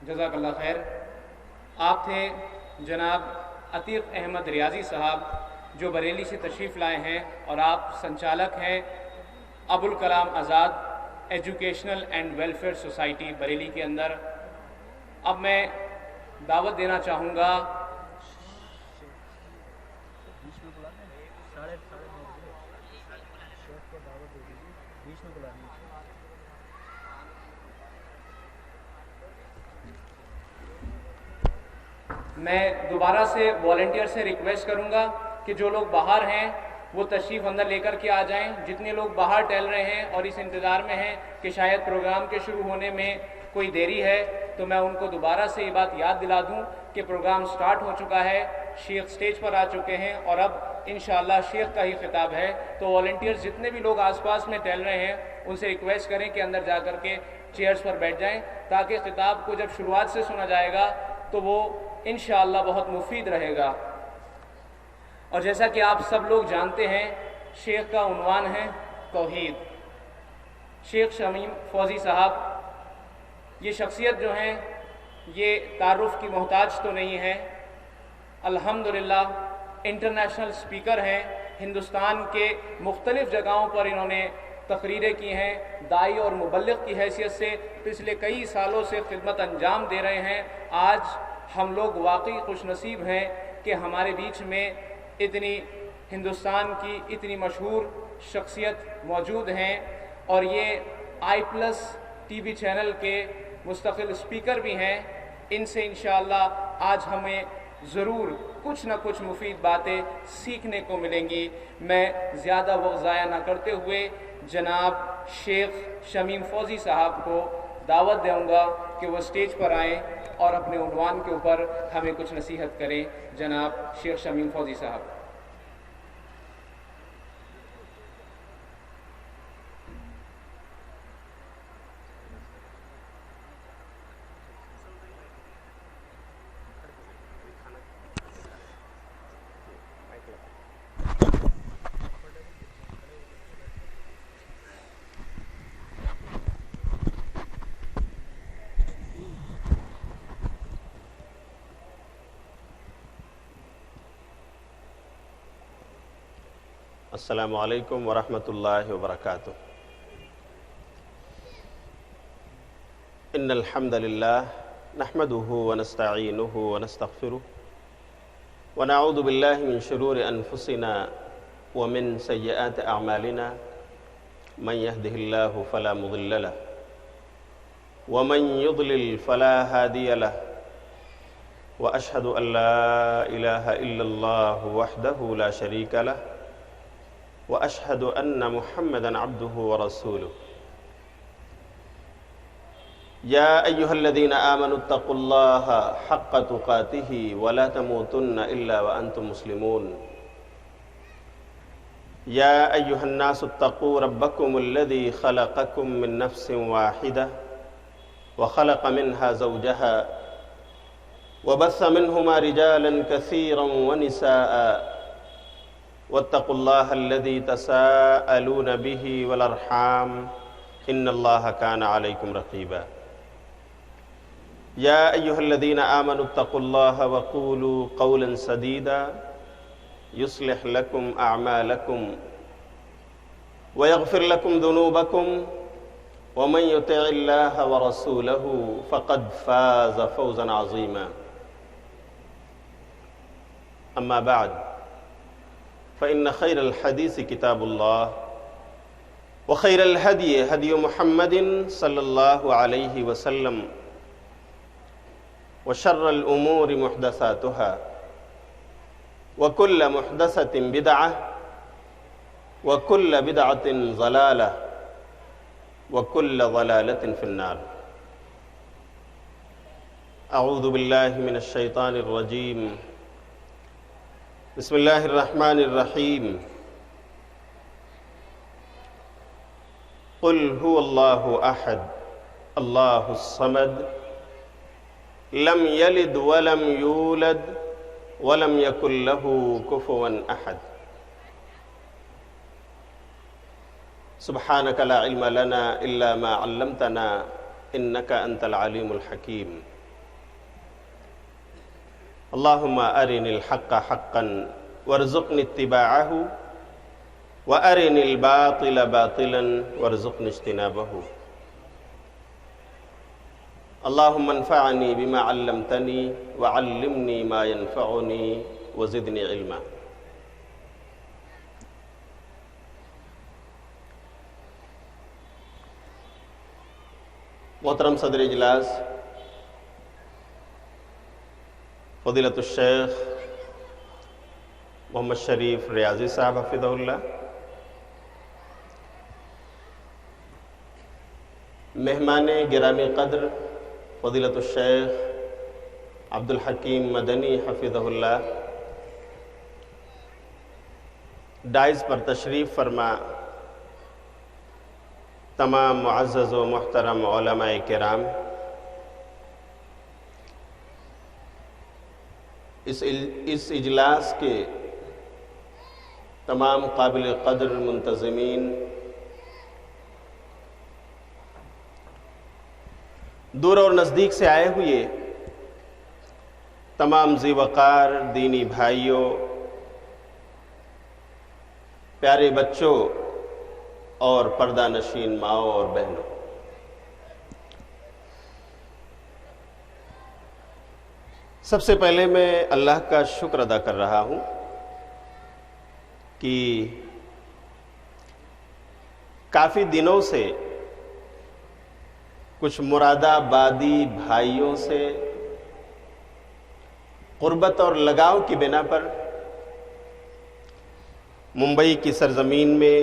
جزاک اللہ خیر۔ آپ تھے جناب عتیق احمد ریاضی صاحب جو بریلی سے تشریف لائے ہیں، اور آپ سنچالک ہیں Abul Kalam Azad educational and welfare society Bareilly کے اندر۔ اب میں دعوت دینا چاہوں گا میں دوبارہ سے والنٹیئر سے ریکویسٹ کروں گا کہ جو لوگ باہر ہیں وہ تشریف اندر لے کر کے آ جائیں۔ جتنے لوگ باہر ٹہل رہے ہیں اور اس انتظار میں ہیں کہ شاید پروگرام کے شروع ہونے میں کوئی دیری ہے، تو میں ان کو دوبارہ سے یہ بات یاد دلا دوں کہ پروگرام سٹارٹ ہو چکا ہے، شیخ سٹیج پر آ چکے ہیں اور اب انشاءاللہ شیخ کا ہی خطاب ہے۔ تو والنٹیئرز جتنے بھی لوگ آس پاس میں ٹہل رہے ہیں ان سے ریکویسٹ کریں کہ اندر جا کر کے چیئرز پر بیٹھ جائیں، تاکہ خطاب کو جب شروعات سے سنا جائے گا تو وہ انشاءاللہ بہت مفید رہے گا۔ اور جیسا کہ آپ سب لوگ جانتے ہیں، شیخ کا عنوان ہے توحید۔ شیخ شمیم فوزی صاحب یہ شخصیت جو ہیں یہ تعارف کی محتاج تو نہیں ہے، الحمدللہ انٹرنیشنل سپیکر ہیں، ہندوستان کے مختلف جگہوں پر انہوں نے تقریریں کی ہیں، داعی اور مبلغ کی حیثیت سے پچھلے کئی سالوں سے خدمت انجام دے رہے ہیں۔ آج ہم لوگ واقعی خوش نصیب ہیں کہ ہمارے بیچ میں اتنی ہندوستان کی اتنی مشہور شخصیت موجود ہیں، اور یہ آئی پلس ٹی وی چینل کے مستقل سپیکر بھی ہیں۔ ان سے انشاءاللہ آج ہمیں ضرور کچھ نہ کچھ مفید باتیں سیکھنے کو ملیں گی۔ میں زیادہ وقت ضائع نہ کرتے ہوئے جناب شیخ شمیم فوزی صاحب کو دعوت دوں گا کہ وہ سٹیج پر آئیں اور اپنے عنوان کے اوپر ہمیں کچھ نصیحت کریں۔ جناب شیخ شمیم فوزی صاحب۔ السلام علیکم ورحمۃ اللہ وبرکاتہ۔ ان الحمد للہ نحمده ونستعینه ونستغفره ونعوذ باللہ من شرور انفسنا ومن سیئات اعمالنا، من يهده الله فلا مضل له ومن يضلل فلا هادی له، واشهد ان لا الہ الا اللہ وحدہ لا شریک له، واشهد ان محمدا عبده ورسوله۔ یا ایہا الذین آمنوا اتقوا اللہ حق تقاته ولا تموتن الا وانتم مسلمون۔ یا ایہا الناس اتقوا ربکم الذی خلقکم من نفس واحدہ وخلق منها زوجها وبث منهما رجالا كثيرا ونساء، واتقوا الله الذي تساءلون به والارحام ان الله كان عليكم رقيبا۔ يا ايها الذين آمنوا اتقوا الله وقولوا قولا سديدا يصلح لكم اعمالكم ويغفر لكم ذنوبكم ومن يطع الله ورسوله فقد فاز فوزا عظيما۔ اما بعد فإن خير الحديث كتاب الله وخير الهدي هدي محمد صلى الله عليه وسلم وشر الأمور محدثاتها وكل محدثة بدعة وكل بدعة ضلالة وكل ضلالة في النار۔ أعوذ بالله من الشيطان الرجيم، بسم اللہ الرحمن الرحیم۔ قل هو اللہ احد اللہ الصمد لم یلد ولم یولد ولم یکن له کفوا احد۔ سبحانک لا علم لنا الا ما علمتنا انک انت العلیم الحکیم۔ اللہم ارنی الحق حقا وارزقنی اتباعہ وارنی الباطل باطلا وارزقنی اجتنابہ۔ اللہم انفعنی بما علمتنی وعلمنی ما ینفعنی وزدنی علما۔ محترم صدر اجلاس فضیلت الشیخ محمد شریف ریاضی صاحب حفظہ اللہ، مہمان گرامی قدر فضیلت الشیخ عبد الحکیم مدنی حفظہ اللہ، ڈائز پر تشریف فرما تمام معزز و محترم علماء کرام، اس اجلاس کے تمام قابل قدر منتظمین، دور اور نزدیک سے آئے ہوئے تمام ذی وقار دینی بھائیوں، پیارے بچوں اور پردہ نشین ماؤں اور بہنوں، سب سے پہلے میں اللہ کا شکر ادا کر رہا ہوں کہ کافی دنوں سے کچھ مراد آبادی بھائیوں سے قربت اور لگاؤ کی بنا پر ممبئی کی سرزمین میں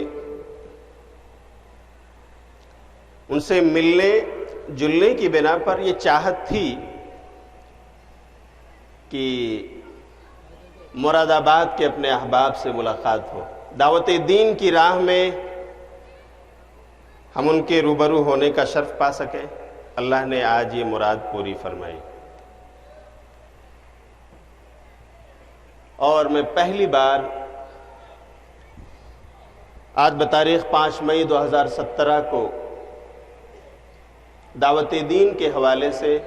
ان سے ملنے جلنے کی بنا پر یہ چاہت تھی کہ مراد آباد کے اپنے احباب سے ملاقات ہو، دعوت دین کی راہ میں ہم ان کے روبرو ہونے کا شرف پا سکیں۔ اللہ نے آج یہ مراد پوری فرمائی، اور میں پہلی بار آج بتاریخ 5 مئی 2017 کو دعوت دین کے حوالے سے،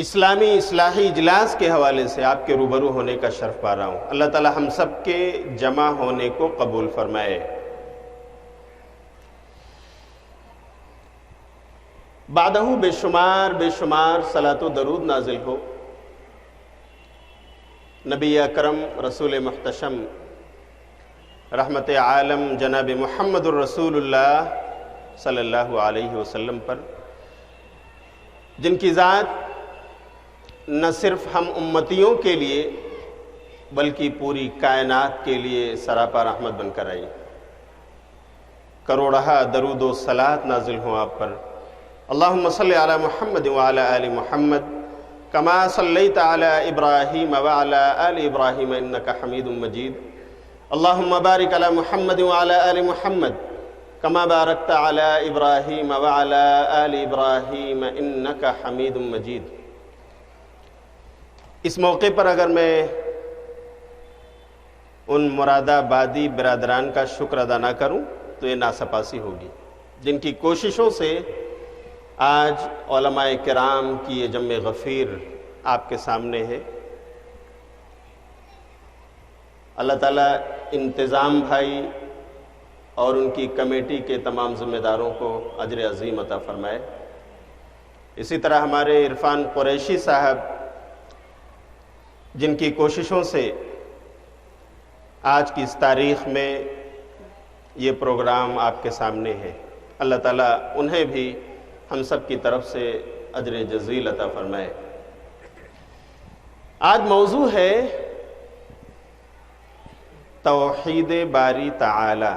اسلامی اصلاحی اجلاس کے حوالے سے آپ کے روبرو ہونے کا شرف پا رہا ہوں۔ اللہ تعالی ہم سب کے جمع ہونے کو قبول فرمائے۔ بعدہ بے شمار صلاۃ و درود نازل ہو نبی اکرم رسول محتشم رحمت عالم جناب محمد الرسول اللہ صلی اللہ علیہ وسلم پر، جن کی ذات نہ صرف ہم امتیوں کے لیے بلکہ پوری کائنات کے لیے سراپا رحمت بن کر آئی۔ کروڑہا درود و صلوات نازل ہوں آپ پر۔ اللہم صلی علی محمد وعلی آل محمد کما صلیت علی ابراہیم وعلی آل ابراہیم انکا حمید مجید۔ اللہم بارک علی محمد وعلی آل محمد کما بارکت علی ابراہیم وعلی آل ابراہیم انکا حمید مجید۔ اس موقع پر اگر میں ان مراد آبادی برادران کا شکر ادا نہ کروں تو یہ ناسپاسی ہوگی، جن کی کوششوں سے آج علماء کرام کی یہ جمع غفیر آپ کے سامنے ہے۔ اللہ تعالیٰ انتظام بھائی اور ان کی کمیٹی کے تمام ذمہ داروں کو اجر عظیم عطا فرمائے۔ اسی طرح ہمارے عرفان قریشی صاحب، جن کی کوششوں سے آج کی اس تاریخ میں یہ پروگرام آپ کے سامنے ہے، اللہ تعالیٰ انہیں بھی ہم سب کی طرف سے اجر جزیل عطا فرمائے۔ آج موضوع ہے توحید باری تعالی۔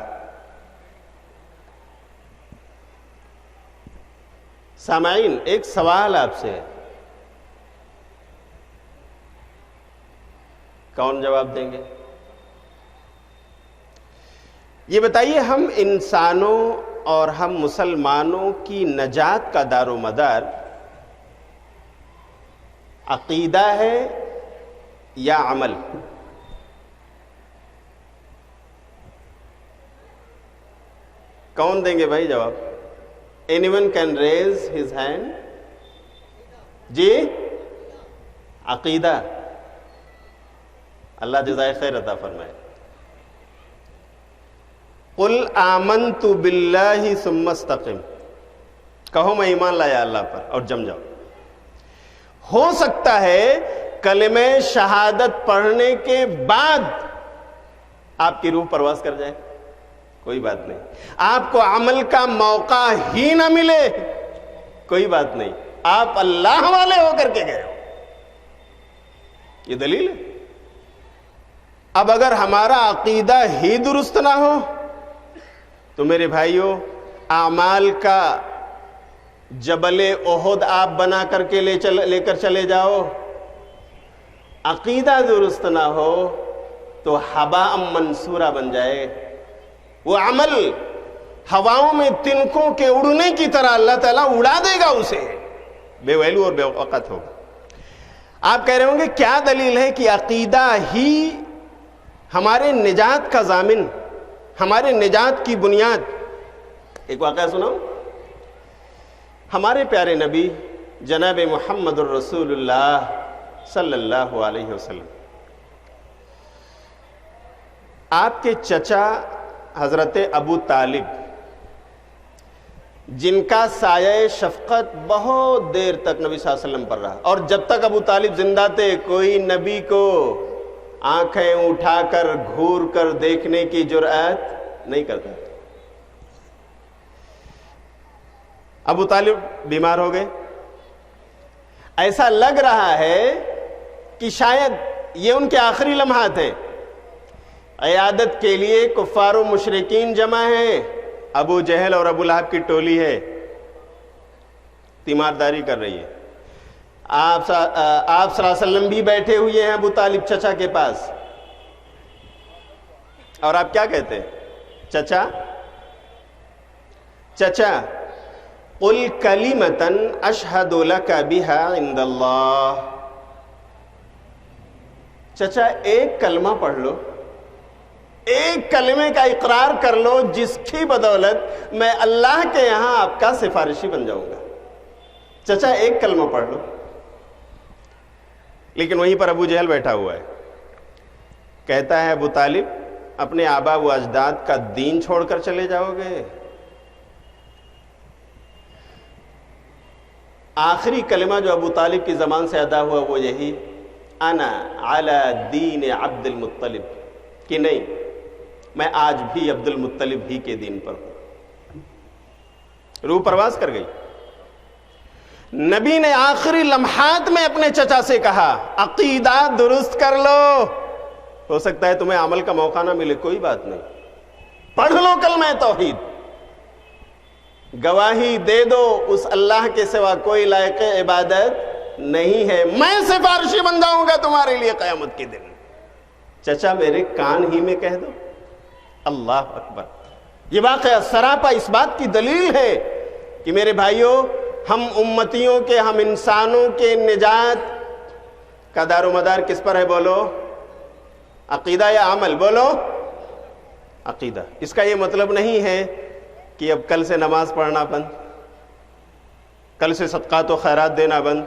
سامعین، ایک سوال آپ سے ہے، کون جواب دیں گے؟ یہ بتائیے، ہم انسانوں اور ہم مسلمانوں کی نجات کا دار و مدار عقیدہ ہے یا عمل؟ کون دیں گے بھائی جواب؟ Anyone can raise his hand? جی، عقیدہ، اللہ جزائے خیر عطا فرمائے. قل آمنت باللہ ثم استقم، کہو میں ایمان لایا اللہ پر اور جم جاؤ. ہو سکتا ہے کلمہ شہادت پڑھنے کے بعد آپ کی روح پرواز کر جائے، کوئی بات نہیں. آپ کو عمل کا موقع ہی نہ ملے، کوئی بات نہیں، آپ اللہ والے ہو کر کے گئے ہو. یہ دلیل ہے. اب اگر ہمارا عقیدہ ہی درست نہ ہو تو میرے بھائیوں، اعمال کا جبل احد آپ بنا کر کے لے کر چلے جاؤ، عقیدہ درست نہ ہو تو ہباء منصورہ بن جائے. وہ عمل ہواؤں میں تنکوں کے اڑنے کی طرح اللہ تعالیٰ اڑا دے گا، اسے بے ویلو اور بے وقت ہوگا. آپ کہہ رہے ہوں گے کیا دلیل ہے کہ عقیدہ ہی ہمارے نجات کا ضامن، ہمارے نجات کی بنیاد؟ ایک واقعہ سناؤں. ہمارے پیارے نبی جناب محمد الرسول اللہ صلی اللہ علیہ وسلم، آپ کے چچا حضرت ابو طالب، جن کا سایہ شفقت بہت دیر تک نبی صلی اللہ علیہ وسلم پر رہا، اور جب تک ابو طالب زندہ تھے کوئی نبی کو آنکھیں اٹھا کر گھور کر دیکھنے کی جرأت نہیں کرتا. ابو طالب بیمار ہو گئے. ایسا لگ رہا ہے کہ شاید یہ ان کے آخری لمحات ہیں. عیادت کے لیے کفار و مشرکین جمع ہیں، ابو جہل اور ابو لہب کی ٹولی ہے، تیمارداری کر رہی ہے. آپ صلی اللہ علیہ وسلم بھی بیٹھے ہوئے ہیں ابو طالب چچا کے پاس، اور آپ کیا کہتے ہیں؟ چچا قل کلمۃ اشہد لک بہا عند اللہ. چچا ایک کلمہ پڑھ لو، ایک کلمے کا اقرار کر لو جس کی بدولت میں اللہ کے یہاں آپ کا سفارشی بن جاؤں گا. چچا ایک کلمہ پڑھ لو. لیکن وہیں پر ابو جہل بیٹھا ہوا ہے. کہتا ہے ابو طالب اپنے آبا و اجداد کا دین چھوڑ کر چلے جاؤ گے؟ آخری کلمہ جو ابو طالب کی زبان سے ادا ہوا وہ یہی، انا علی دین عبد المطلب، کہ نہیں میں آج بھی عبد المطلب ہی کے دین پر ہوں. روح پرواز کر گئی. نبی نے آخری لمحات میں اپنے چچا سے کہا عقیدہ درست کر لو، ہو سکتا ہے تمہیں عمل کا موقع نہ ملے، کوئی بات نہیں، پڑھ لو کلمہ توحید، گواہی دے دو اس اللہ کے سوا کوئی لائق عبادت نہیں ہے، میں سفارشی بن جاؤں گا تمہارے لیے قیامت کے دن. چچا میرے کان ہی میں کہہ دو. اللہ اکبر. یہ واقعہ سراپا اس بات کی دلیل ہے کہ میرے بھائیوں، ہم امتیوں کے، ہم انسانوں کے نجات کا دار و مدار کس پر ہے؟ بولو، عقیدہ یا عمل؟ بولو، عقیدہ. اس کا یہ مطلب نہیں ہے کہ اب کل سے نماز پڑھنا بند، کل سے صدقات و خیرات دینا بند،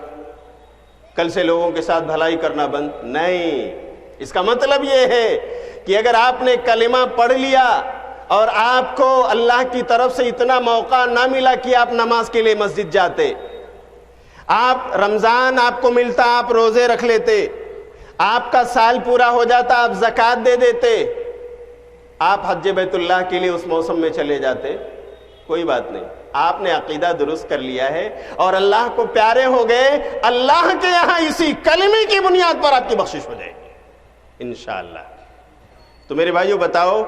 کل سے لوگوں کے ساتھ بھلائی کرنا بند. نہیں، اس کا مطلب یہ ہے کہ اگر آپ نے کلمہ پڑھ لیا اور آپ کو اللہ کی طرف سے اتنا موقع نہ ملا کہ آپ نماز کے لیے مسجد جاتے، آپ رمضان آپ کو ملتا آپ روزے رکھ لیتے، آپ کا سال پورا ہو جاتا آپ زکوٰۃ دے دیتے، آپ حج بیت اللہ کے لیے اس موسم میں چلے جاتے، کوئی بات نہیں. آپ نے عقیدہ درست کر لیا ہے اور اللہ کو پیارے ہو گئے، اللہ کے یہاں اسی کلمے کی بنیاد پر آپ کی بخشش ہو جائے گی انشاءاللہ. تو میرے بھائیو بتاؤ،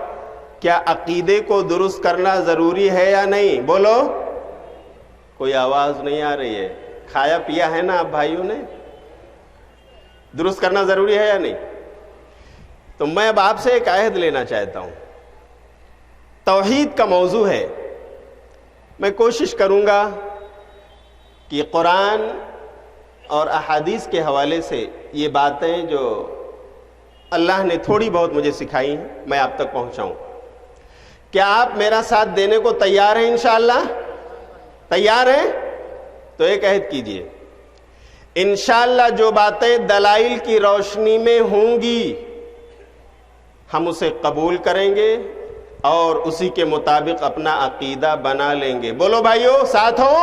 کیا عقیدے کو درست کرنا ضروری ہے یا نہیں؟ بولو. کوئی آواز نہیں آ رہی ہے. کھایا پیا ہے نا آپ بھائیوں نے؟ درست کرنا ضروری ہے یا نہیں؟ تو میں اب آپ سے ایک عہد لینا چاہتا ہوں. توحید کا موضوع ہے. میں کوشش کروں گا کہ قرآن اور احادیث کے حوالے سے یہ باتیں جو اللہ نے تھوڑی بہت مجھے سکھائی ہیں میں آپ تک پہنچاؤں. کیا آپ میرا ساتھ دینے کو تیار ہیں؟ انشاءاللہ تیار ہیں؟ تو ایک عہد کیجئے، انشاءاللہ جو باتیں دلائل کی روشنی میں ہوں گی ہم اسے قبول کریں گے اور اسی کے مطابق اپنا عقیدہ بنا لیں گے. بولو بھائیو ساتھ ہو,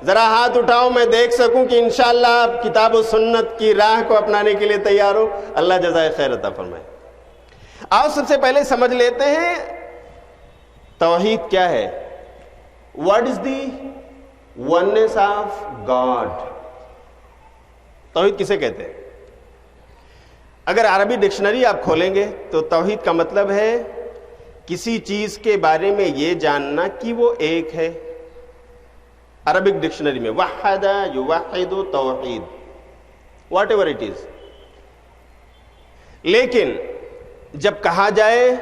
ذرا ہاتھ اٹھاؤ میں دیکھ سکوں کہ انشاءاللہ آپ کتاب و سنت کی راہ کو اپنانے کے لیے تیار ہو. اللہ جزائے خیر عطا فرمائے. آؤ سب سے پہلے سمجھ لیتے ہیں توحید کیا ہے. What is the oneness of God؟ توحید کسے کہتے ہیں؟ اگر عربی ڈکشنری آپ کھولیں گے تو توحید کا مطلب ہے کسی چیز کے بارے میں یہ جاننا کہ وہ ایک ہے. عربک ڈکشنری میں وحد یوحد توحید واٹ ایور اٹ از. لیکن جب کہا جائے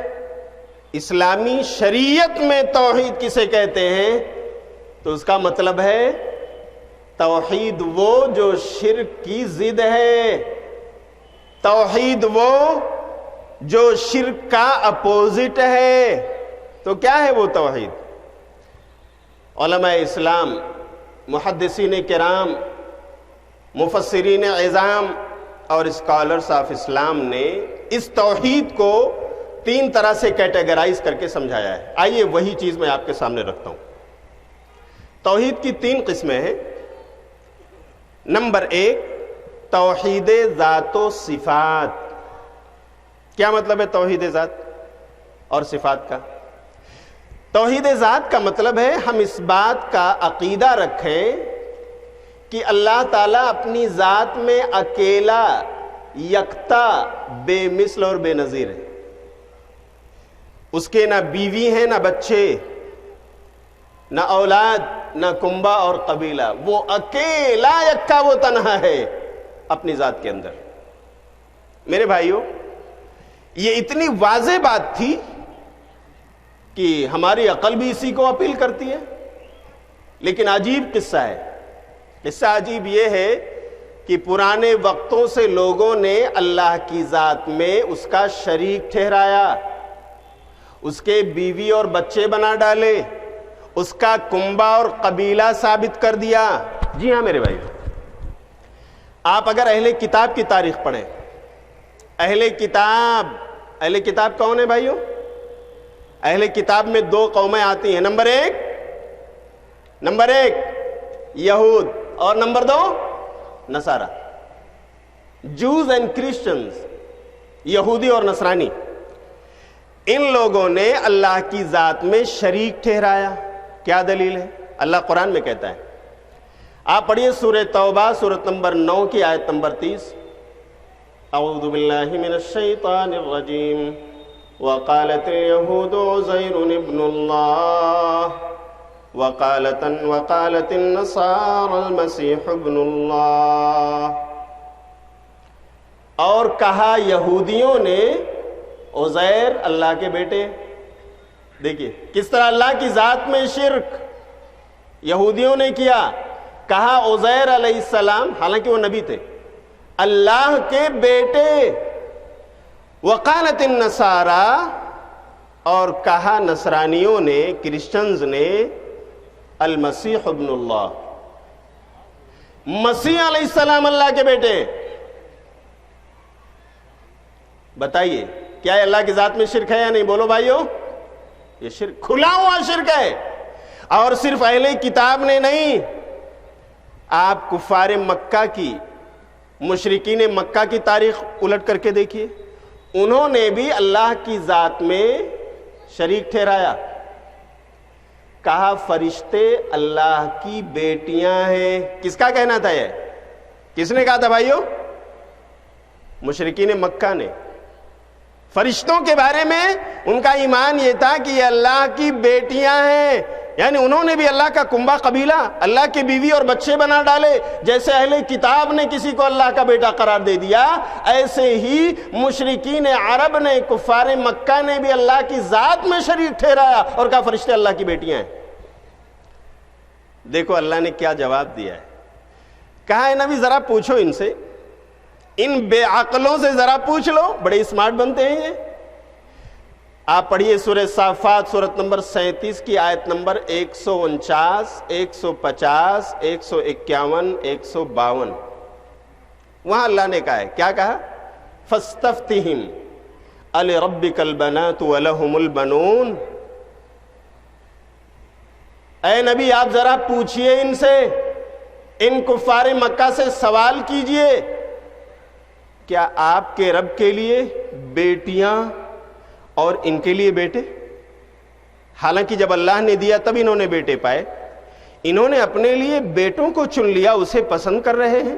اسلامی شریعت میں توحید کسے کہتے ہیں تو اس کا مطلب ہے توحید وہ جو شرک کی ضد ہے, توحید وہ جو شرک کا اپوزٹ ہے. تو کیا ہے وہ توحید؟ علماء اسلام, محدثین کرام, مفسرین عظام اور اسکالرز آف اسلام نے اس توحید کو 3 طرح سے کیٹیگرائز کر کے سمجھایا ہے. آئیے وہی چیز میں آپ کے سامنے رکھتا ہوں. توحید کی 3 قسمیں ہیں. نمبر 1 توحید ذات و صفات. کیا مطلب ہے توحید ذات اور صفات کا؟ توحید ذات کا مطلب ہے ہم اس بات کا عقیدہ رکھیں کہ اللہ تعالیٰ اپنی ذات میں اکیلا, یکتا, بے مثل اور بے نظیر ہے. اس کے نہ بیوی ہیں نہ بچے, نہ اولاد, نہ کنبہ اور قبیلہ. وہ اکیلا یکا وہ تنہا ہے اپنی ذات کے اندر. میرے بھائیو, یہ اتنی واضح بات تھی کہ ہماری عقل بھی اسی کو اپیل کرتی ہے. لیکن عجیب قصہ ہے. قصہ عجیب یہ ہے کہ پرانے وقتوں سے لوگوں نے اللہ کی ذات میں اس کا شریک ٹھہرایا, اس کے بیوی اور بچے بنا ڈالے, اس کا کنبہ اور قبیلہ ثابت کر دیا. جی ہاں میرے بھائی, آپ اگر اہل کتاب کی تاریخ پڑھیں, اہل کتاب کون ہے بھائیو؟ اہل کتاب میں 2 قومیں آتی ہیں. نمبر ایک یہود اور نمبر 2 نصارہ. جوز اینڈ کرسچنز, یہودی اور نصرانی. ان لوگوں نے اللہ کی ذات میں شریک ٹھہرایا. کیا دلیل ہے؟ اللہ قرآن میں کہتا ہے, آپ پڑھیے سورہ توبہ سورۃ نمبر 9 کی آیت نمبر 30. اعوذ باللہ من الشیطان الرجیم. وقالت اليہود عزیر ابن اللہ وقالت النصارى المسیح ابن اللہ. اور کہا یہودیوں نے عزیر اللہ کے بیٹے. دیکھیے کس طرح اللہ کی ذات میں شرک یہودیوں نے کیا. کہا عزیر علیہ السلام, حالانکہ وہ نبی تھے, اللہ کے بیٹے. وقالت النصارى, اور کہا نصرانیوں نے, کرسچنز نے, المسیح ابن اللہ, مسیح علیہ السلام اللہ کے بیٹے. بتائیے کیا یہ اللہ کی ذات میں شرک ہے یا نہیں؟ بولو بھائیو, یہ شرک, کھلا ہوا شرک ہے. اور صرف اہل کتاب نے نہیں, آپ کفار مکہ کی, مشرکین مکہ کی تاریخ الٹ کر کے دیکھیے, انہوں نے بھی اللہ کی ذات میں شریک ٹھہرایا. کہا فرشتے اللہ کی بیٹیاں ہیں. کس کا کہنا تھا یہ؟ کس نے کہا تھا بھائیو؟ مشرکین مکہ نے. فرشتوں کے بارے میں ان کا ایمان یہ تھا کہ یہ اللہ کی بیٹیاں ہیں. یعنی انہوں نے بھی اللہ کا کنبہ قبیلہ, اللہ کے بیوی اور بچے بنا ڈالے. جیسے اہل کتاب نے کسی کو اللہ کا بیٹا قرار دے دیا, ایسے ہی مشرکین عرب نے, کفار مکہ نے بھی اللہ کی ذات میں شریک ٹھہرایا اور کہا فرشتے اللہ کی بیٹیاں ہیں. دیکھو اللہ نے کیا جواب دیا ہے. کہا ہے نبی ذرا پوچھو ان سے, ان بے عقلوں سے ذرا پوچھ لو, بڑے اسمارٹ بنتے ہیں یہ. آپ پڑھیے سورہ صافات سورۃ نمبر 37 کی آیت نمبر 149, 150, 151, 152. وہاں اللہ نے کہا ہے، کیا کہا؟ فاستفتہم الربک البنات ولہم البنون۔ اے نبی آپ ذرا پوچھئے ان سے، ان کفار مکہ سے سوال کیجئے، کیا آپ کے رب کے لیے بیٹیاں اور ان کے لیے بیٹے؟ حالانکہ جب اللہ نے دیا تب انہوں نے بیٹے پائے، انہوں نے اپنے لیے بیٹوں کو چن لیا، اسے پسند کر رہے ہیں،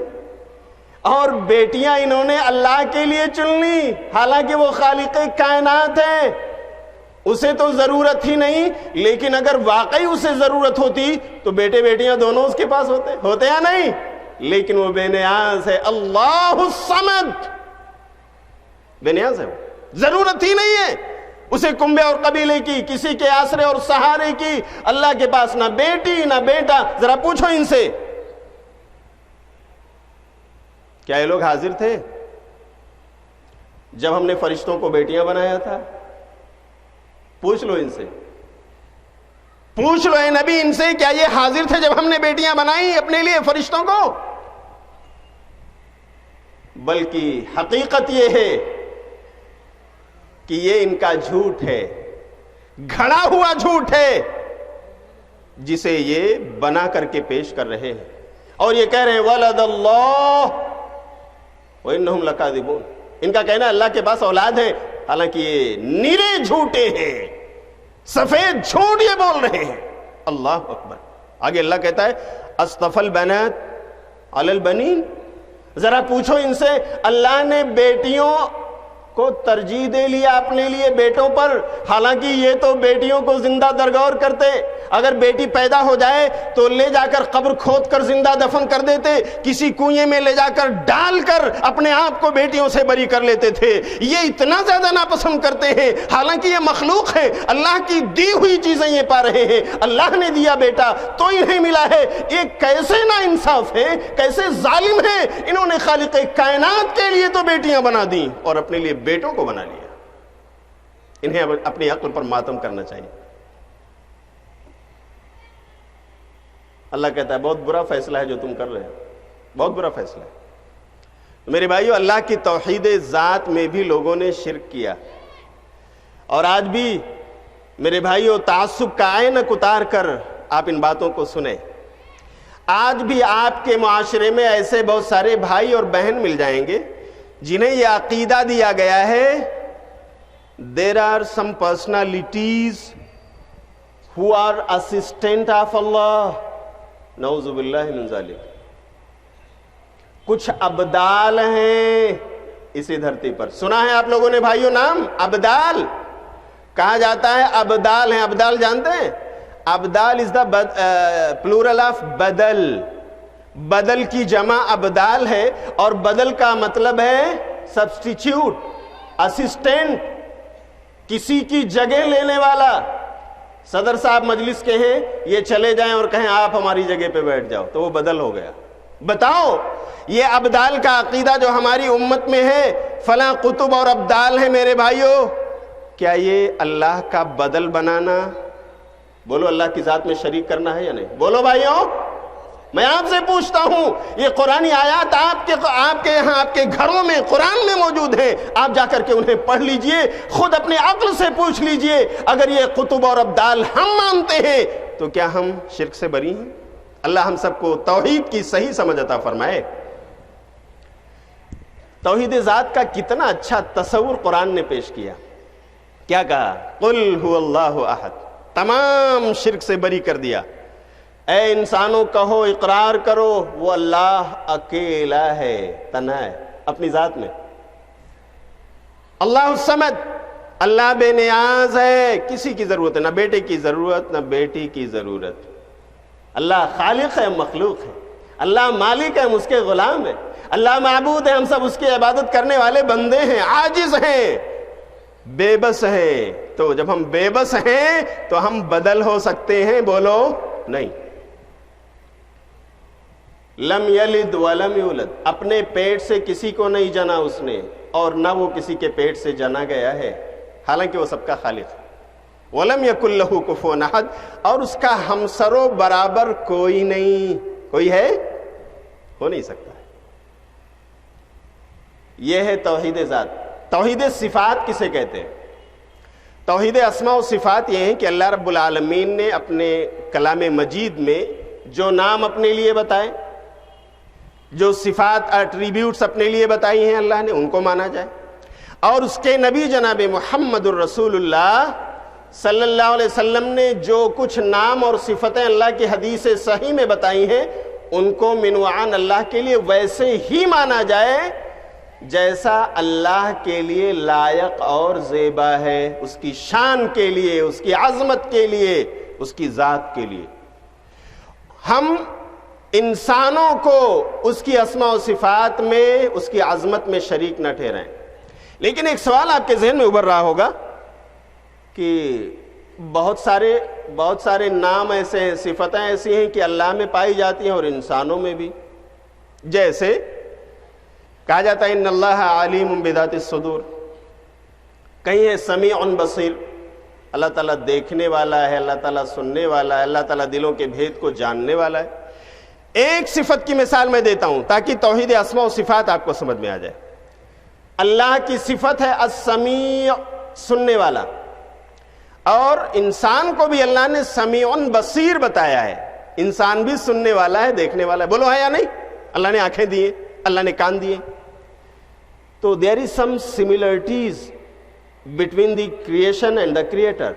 اور بیٹیاں انہوں نے اللہ کے لیے چن لی، حالانکہ وہ خالق کائنات ہے، اسے تو ضرورت ہی نہیں، لیکن اگر واقعی اسے ضرورت ہوتی تو بیٹے بیٹیاں دونوں اس کے پاس ہوتے یا نہیں؟ لیکن وہ بے نیاز ہے، اللہ الصمد، بے نیاز ہے، ضرورت ہی نہیں ہے اسے کنبے اور قبیلے کی، کسی کے آسرے اور سہارے کی۔ اللہ کے پاس نہ بیٹی نہ بیٹا۔ ذرا پوچھو ان سے، کیا یہ لوگ حاضر تھے جب ہم نے فرشتوں کو بیٹیاں بنایا تھا؟ پوچھ لو ان سے، پوچھ لو اے نبی ان سے، کیا یہ حاضر تھے جب ہم نے بیٹیاں بنائی اپنے لیے فرشتوں کو؟ بلکہ حقیقت یہ ہے کہ یہ ان کا جھوٹ ہے، گھڑا ہوا جھوٹ ہے، جسے یہ بنا کر کے پیش کر رہے ہیں، اور یہ کہہ رہے ہیں ولد اللہ وانہم لکاذبون۔ ان کا کہنا اللہ کے پاس اولاد ہے، حالانکہ یہ نیرے جھوٹے ہیں، سفید جھوٹ یہ بول رہے ہیں۔ اللہ اکبر۔ آگے اللہ کہتا ہے اصطفى البنات علی البنین۔ ذرا پوچھو ان سے، اللہ نے بیٹیوں کو ترجیح دے لیا اپنے لیے بیٹوں پر، حالانکہ یہ تو بیٹیوں کو زندہ درگور کرتے، اگر بیٹی پیدا ہو جائے تو لے جا کر قبر کھود کر زندہ دفن کر دیتے، کسی کنویں میں لے جا کر ڈال کر اپنے آپ کو بیٹیوں سے بری کر لیتے تھے۔ یہ اتنا زیادہ ناپسند کرتے ہیں، حالانکہ یہ مخلوق ہے، اللہ کی دی ہوئی چیزیں یہ پا رہے ہیں۔ اللہ نے دیا بیٹا تو انہیں ملا ہے، یہ کیسے نا انصاف ہے، کیسے ظالم ہے، انہوں نے خالق کائنات کے لیے تو بیٹیاں بنا دیں اور اپنے لیے بیٹوں کو بنا لیا۔ انہیں اپنی عقل پر ماتم کرنا چاہیے۔ اللہ کہتا ہے بہت برا فیصلہ ہے جو تم کر رہے ہو، بہت برا فیصلہ ہے۔ میرے بھائیو، اللہ کی توحید ذات میں بھی لوگوں نے شرک کیا، اور آج بھی میرے بھائیو تعصب کا عینک اتار کر آپ ان باتوں کو سنیں۔ آج بھی آپ کے معاشرے میں ایسے بہت سارے بھائی اور بہن مل جائیں گے جنہیں یہ عقیدہ دیا گیا ہے there are some personalities who are assistant of Allah، نعوذ باللہ من ذالک۔ کچھ ابدال ہیں اسی دھرتی پر، سنا ہے آپ لوگوں نے بھائیوں نام ابدال؟ کہا جاتا ہے ابدال ہیں، ابدال جانتے ہیں؟ ابدال is the plural of بدل، بدل کی جمع ابدال ہے، اور بدل کا مطلب ہے سبسٹیچیوٹ، اسسٹنٹ، کسی کی جگہ لینے والا۔ صدر صاحب مجلس کے ہیں، یہ چلے جائیں اور کہیں آپ ہماری جگہ پہ بیٹھ جاؤ، تو وہ بدل ہو گیا۔ بتاؤ، یہ ابدال کا عقیدہ جو ہماری امت میں ہے، فلاں قطب اور ابدال ہیں میرے بھائیوں، کیا یہ اللہ کا بدل بنانا، بولو اللہ کی ذات میں شریک کرنا ہے یا نہیں؟ بولو بھائیوں، میں آپ سے پوچھتا ہوں، یہ قرآنی آیات آپ کے یہاں آپ کے گھروں میں قرآن میں موجود ہیں، آپ جا کر کے انہیں پڑھ لیجئے، خود اپنے عقل سے پوچھ لیجئے، اگر یہ قطب اور ابدال ہم مانتے ہیں تو کیا ہم شرک سے بری ہیں؟ اللہ ہم سب کو توحید کی صحیح سمجھ عطا فرمائے۔ توحید ذات کا کتنا اچھا تصور قرآن نے پیش کیا۔ کیا کہا؟ قل هو اللہ احد، تمام شرک سے بری کر دیا۔ اے انسانوں کہو، اقرار کرو، وہ اللہ اکیلا ہے، تنہا ہے اپنی ذات میں۔ اللہ الصمد، اللہ بے نیاز ہے، کسی کی ضرورت ہے، نہ بیٹے کی ضرورت نہ بیٹی کی ضرورت۔ اللہ خالق ہے، مخلوق ہے، اللہ مالک ہے، ہم اس کے غلام ہیں، اللہ معبود ہے، ہم سب اس کی عبادت کرنے والے بندے ہیں، عاجز ہیں، بے بس ہیں۔ تو جب ہم بے بس ہیں تو ہم بدل ہو سکتے ہیں؟ بولو نہیں۔ لم یلد ولم یولد، اپنے پیٹ سے کسی کو نہیں جنا اس نے، اور نہ وہ کسی کے پیٹ سے جنا گیا ہے، حالانکہ وہ سب کا خالق ہے۔ ولم یکن لہ کفوا احد، اور اس کا ہمسر و برابر کوئی نہیں۔ کوئی ہے؟ ہو نہیں سکتا ہے۔ یہ ہے توحید ذات۔ توحید صفات کسے کہتے ہیں؟ توحید اسماء و صفات یہ ہیں کہ اللہ رب العالمین نے اپنے کلام مجید میں جو نام اپنے لیے بتائے، جو صفات ایٹریبیوٹس اپنے لیے بتائی ہیں اللہ نے، ان کو مانا جائے، اور اس کے نبی جناب محمد الرسول اللہ صلی اللہ علیہ وسلم نے جو کچھ نام اور صفتیں اللہ کی حدیث صحیح میں بتائی ہیں ان کو منوعان اللہ کے لیے ویسے ہی مانا جائے جیسا اللہ کے لیے لائق اور زیبا ہے، اس کی شان کے لیے، اس کی عظمت کے لیے، اس کی ذات کے لیے۔ ہم انسانوں کو اس کی اسماء و صفات میں، اس کی عظمت میں شریک نہ ٹھہرائیں۔ لیکن ایک سوال آپ کے ذہن میں ابھر رہا ہوگا کہ بہت سارے نام ایسے ہیں، صفتیں ایسی ہیں کہ اللہ میں پائی جاتی ہیں اور انسانوں میں بھی، جیسے کہا جاتا ہے ان اللہ علیم بذات الصدور، کہیں ہے سمیع بصیر، اللہ تعالیٰ دیکھنے والا ہے، اللہ تعالیٰ سننے والا ہے، اللہ تعالیٰ دلوں کے بھید کو جاننے والا ہے۔ ایک صفت کی مثال میں دیتا ہوں تاکہ توحید اسماء و صفات آپ کو سمجھ میں آ جائے۔ اللہ کی صفت ہے السمیع، سننے والا، اور انسان کو بھی اللہ نے سمیع بصیر بتایا ہے، انسان بھی سننے والا ہے، دیکھنے والا ہے۔ بولو ہے یا نہیں؟ اللہ نے آنکھیں دیے، اللہ نے کان دیے۔ تو there is some similarities between the creation and the creator۔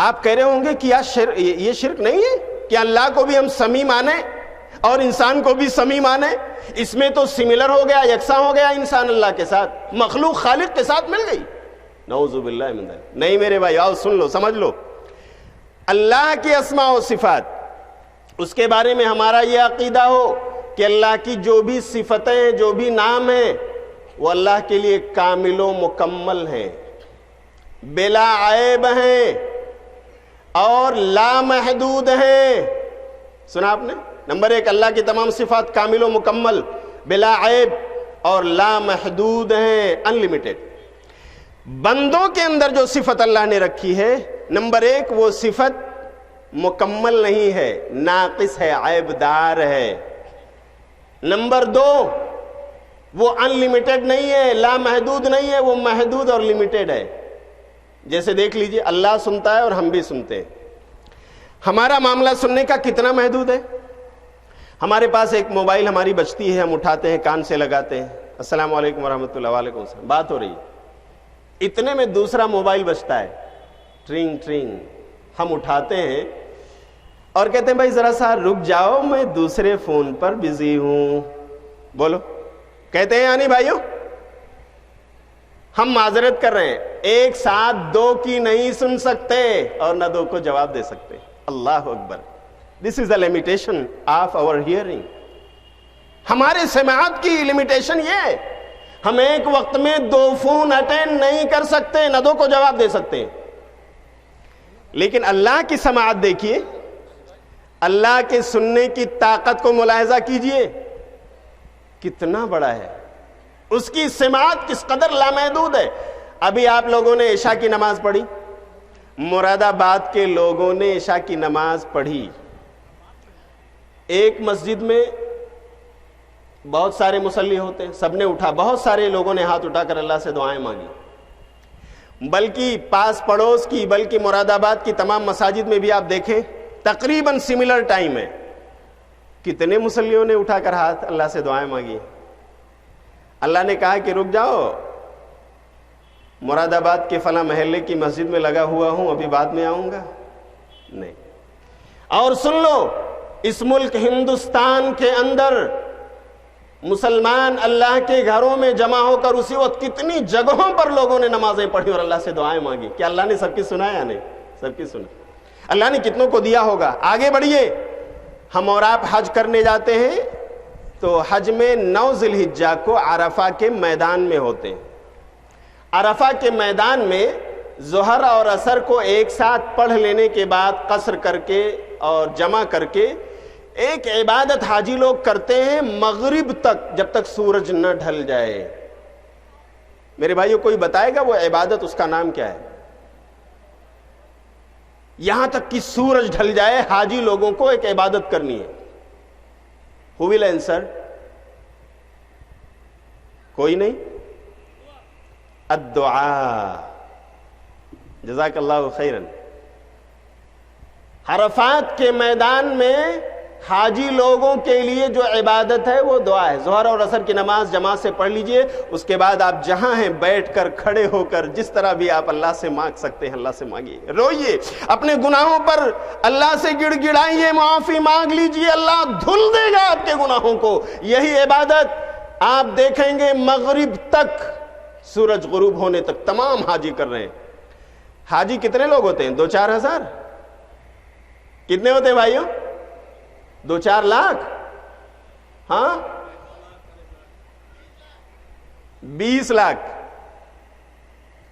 آپ کہہ رہے ہوں گے کہ یہ شرک نہیں ہے کہ اللہ کو بھی ہم سمیع مانیں اور انسان کو بھی سمیع مانیں؟ اس میں تو سملر ہو گیا، یکساں ہو گیا انسان اللہ کے ساتھ، مخلوق خالق کے ساتھ مل گئی۔ نعوذ باللہ من ذلک۔ نہیں میرے بھائی، آؤ سن لو، سمجھ لو۔ اللہ کی اسماء و صفات، اس کے بارے میں ہمارا یہ عقیدہ ہو کہ اللہ کی جو بھی صفتیں، جو بھی نام ہیں، وہ اللہ کے لیے کامل و مکمل ہیں، بلا عیب ہیں اور لامحدود ہیں۔ سنا آپ نے؟ نمبر ایک، اللہ کی تمام صفات کامل و مکمل، بلا عیب اور لامحدود ہیں، انلمیٹڈ۔ بندوں کے اندر جو صفت اللہ نے رکھی ہے، نمبر ایک، وہ صفت مکمل نہیں ہے، ناقص ہے، عیب دار ہے۔ نمبر دو، وہ انلمیٹڈ نہیں ہے، لامحدود نہیں ہے، وہ محدود اور لمیٹڈ ہے۔ جیسے دیکھ لیجئے، اللہ سنتا ہے اور ہم بھی سنتے ہیں۔ ہمارا معاملہ سننے کا کتنا محدود ہے؟ ہمارے پاس ایک موبائل ہماری بجتی ہے، ہم اٹھاتے ہیں، کان سے لگاتے ہیں، السلام علیکم ورحمۃ اللہ، وعلیکم السلام، بات ہو رہی ہے، اتنے میں دوسرا موبائل بجتا ہے، ٹرینگ ٹرینگ، ہم اٹھاتے ہیں اور کہتے ہیں بھائی ذرا سا رک جاؤ، میں دوسرے فون پر بزی ہوں۔ بولو، کہتے ہیں یا نہیں بھائیوں؟ ہم معذرت کر رہے ہیں، ایک ساتھ دو کی نہیں سن سکتے اور نہ دو کو جواب دے سکتے۔ اللہ اکبر۔ This is the limitation of our hearing۔ ہمارے سماعت کی لمیٹیشن یہ ہے، ہم ایک وقت میں دو فون اٹینڈ نہیں کر سکتے، نہ دو کو جواب دے سکتے۔ لیکن اللہ کی سماعت دیکھیے، اللہ کے سننے کی طاقت کو ملاحظہ کیجئے، کتنا بڑا ہے، اس کی سماعت کس قدر لامحدود ہے۔ ابھی آپ لوگوں نے عشاء کی نماز پڑھی، مراد آباد کے لوگوں نے عشاء کی نماز پڑھی، ایک مسجد میں بہت سارے مصلی ہوتے ہیں، سب نے اٹھا، بہت سارے لوگوں نے ہاتھ اٹھا کر اللہ سے دعائیں مانگی، بلکہ پاس پڑوس کی، بلکہ مراد آباد کی تمام مساجد میں بھی آپ دیکھیں تقریباً سملر ٹائم ہے، کتنے مصلیوں نے اٹھا کر ہاتھ اللہ سے دعائیں مانگی۔ اللہ نے کہا کہ رک جاؤ، مراد آباد کے فلاں محلے کی مسجد میں لگا ہوا ہوں، ابھی بعد میں آؤں گا؟ نہیں۔ اور سن لو، اس ملک ہندوستان کے اندر مسلمان اللہ کے گھروں میں جمع ہو کر اسی وقت کتنی جگہوں پر لوگوں نے نمازیں پڑھی اور اللہ سے دعائیں مانگی۔ کیا اللہ نے سب کی سنا یا نہیں؟ سب کی سنا۔ اللہ نے کتنوں کو دیا ہوگا۔ آگے بڑھیے، ہم اور آپ حج کرنے جاتے ہیں تو حج میں 9 ذی الحجہ کو عرفہ کے میدان میں ہوتے ہیں۔ عرفہ کے میدان میں ظہر اور عصر کو ایک ساتھ پڑھ لینے کے بعد قصر کر کے اور جمع کر کے ایک عبادت حاجی لوگ کرتے ہیں مغرب تک، جب تک سورج نہ ڈھل جائے۔ میرے بھائیو، کوئی بتائے گا وہ عبادت، اس کا نام کیا ہے؟ یہاں تک کہ سورج ڈھل جائے حاجی لوگوں کو ایک عبادت کرنی ہے۔ Who will answer؟ کوئی نہیں؟ الدعاء. جزاک اللہ خیرن. عرفات کے میدان میں حاجی لوگوں کے لیے جو عبادت ہے وہ دعا ہے. ظہر اور عصر کی نماز جماعت سے پڑھ لیجئے, اس کے بعد آپ جہاں ہیں بیٹھ کر, کھڑے ہو کر, جس طرح بھی آپ اللہ سے مانگ سکتے ہیں اللہ سے مانگیے, روئیے, اپنے گناہوں پر اللہ سے گڑ گڑائیے, معافی مانگ لیجئے, اللہ دھل دے گا آپ کے گناہوں کو. یہی عبادت آپ دیکھیں گے مغرب تک, سورج غروب ہونے تک تمام حاجی کر رہے ہیں. حاجی کتنے لوگ ہوتے ہیں؟ 2-4 ہزار. کتنے ہوتے ہیں بھائیوں؟ 2-4 لاکھ. ہاں 20 لاکھ.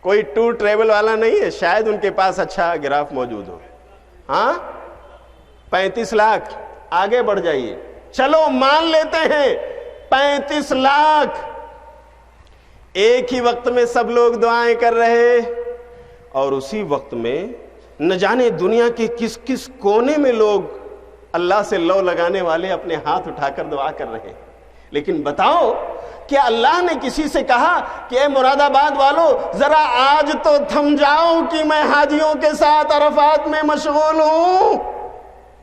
کوئی ٹور ٹریول والا نہیں ہے؟ شاید ان کے پاس اچھا گراف موجود ہو. ہاں 35 لاکھ. آگے بڑھ جائیے, چلو مان لیتے ہیں 35 لاکھ. ایک ہی وقت میں سب لوگ دعائیں کر رہے, اور اسی وقت میں نہ جانے دنیا کے کس کس کونے میں لوگ اللہ سے لو لگانے والے اپنے ہاتھ اٹھا کر دعا کر رہے ہیں. لیکن بتاؤ, کیا اللہ نے کسی سے کہا کہ اے مراد آباد والو ذرا آج تو تھم جاؤ کہ میں حاجیوں کے ساتھ عرفات میں مشغول ہوں؟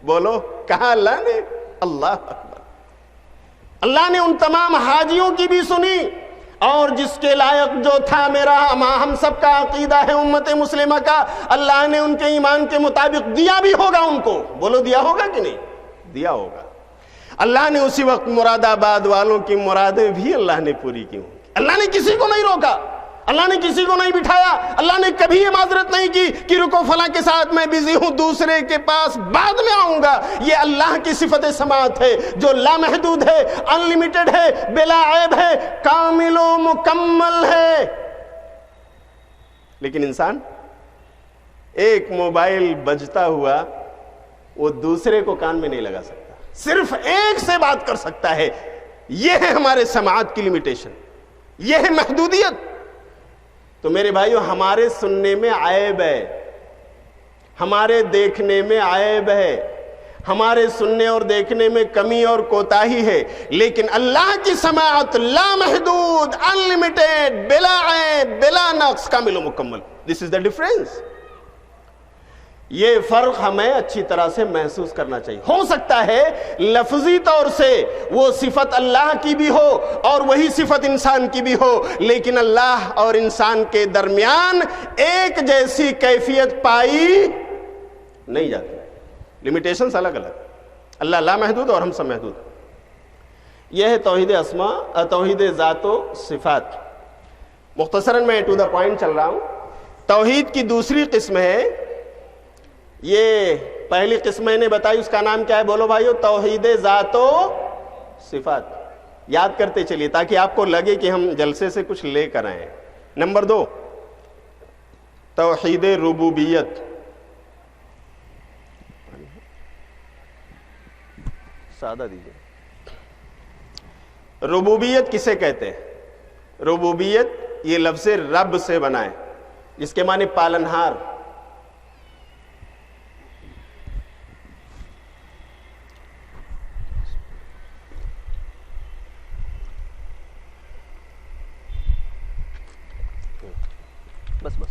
بولو, کہا اللہ نے؟ اللہ اکبر. اللہ نے ان تمام حاجیوں کی بھی سنی, اور جس کے لائق جو تھا, میرا ہم سب کا عقیدہ ہے امت مسلمہ کا, اللہ نے ان کے ایمان کے مطابق دیا بھی ہوگا ان کو. بولو دیا ہوگا کہ نہیں؟ دیا ہوگا. اللہ نے اسی وقت مراد آباد والوں کی مرادیں بھی اللہ نے پوری کی ہوں. اللہ نے کسی کو نہیں روکا, اللہ نے کسی کو نہیں بٹھایا, اللہ نے کبھی یہ معذرت نہیں کی کہ رکو فلاں کے ساتھ میں بزی ہوں, دوسرے کے پاس بعد میں آؤں گا. یہ اللہ کی صفت سماعت ہے جو لامحدود ہے, انلیمیٹڈ ہے, بلا عیب ہے, کامل و مکمل ہے. لیکن انسان ایک موبائل بجتا ہوا وہ دوسرے کو کان میں نہیں لگا سکتا, صرف ایک سے بات کر سکتا ہے. یہ ہے ہمارے سماعت کی لمیٹیشن, یہ ہے محدودیت. تو میرے بھائیو, ہمارے سننے میں عیب ہے, ہمارے دیکھنے میں عیب ہے, ہمارے سننے اور دیکھنے میں کمی اور کوتاہی ہے, لیکن اللہ کی سماعت لامحدود, انلیمیٹڈ, بلا عیب, بلا نقص, کامل و مکمل. دس از دا ڈفرنس. یہ فرق ہمیں اچھی طرح سے محسوس کرنا چاہیے. ہو سکتا ہے لفظی طور سے وہ صفت اللہ کی بھی ہو اور وہی صفت انسان کی بھی ہو, لیکن اللہ اور انسان کے درمیان ایک جیسی کیفیت پائی نہیں جاتی. لمیٹیشنز الگ الگ. اللہ لامحدود اور ہم سب محدود. یہ ہے توحید اسماء, توحید ذات و صفات. مختصراً میں ٹو دا پوائنٹ چل رہا ہوں. توحید کی دوسری قسم ہے, یہ پہلی قسم میں نے بتائی, اس کا نام کیا ہے؟ بولو بھائیو, توحید ذات و صفات. یاد کرتے چلیے تاکہ آپ کو لگے کہ ہم جلسے سے کچھ لے کر آئے. نمبر 2, توحید ربوبیت. سادہ دیجیے. ربوبیت کسے کہتے ہیں؟ ربوبیت یہ لفظ رب سے بنا ہے, جس کے معنی پالنہار. بس بس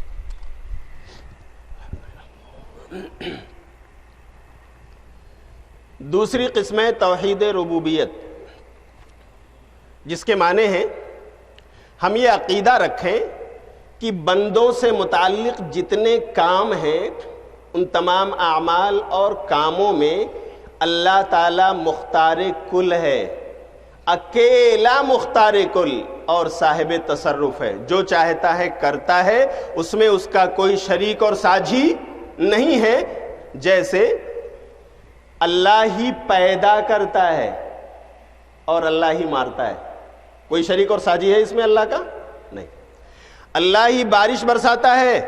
دوسری قسم ہے توحید ربوبیت, جس کے معنی ہیں ہم یہ عقیدہ رکھیں کہ بندوں سے متعلق جتنے کام ہیں ان تمام اعمال اور کاموں میں اللہ تعالی مختار کل ہے, اکیلا مختار کل اور صاحب تصرف ہے. جو چاہتا ہے کرتا ہے, اس میں اس کا کوئی شریک اور ساجھی نہیں ہے. جیسے اللہ ہی پیدا کرتا ہے اور اللہ ہی مارتا ہے, کوئی شریک اور ساجھی ہے اس میں اللہ کا نہیں. اللہ ہی بارش برساتا ہے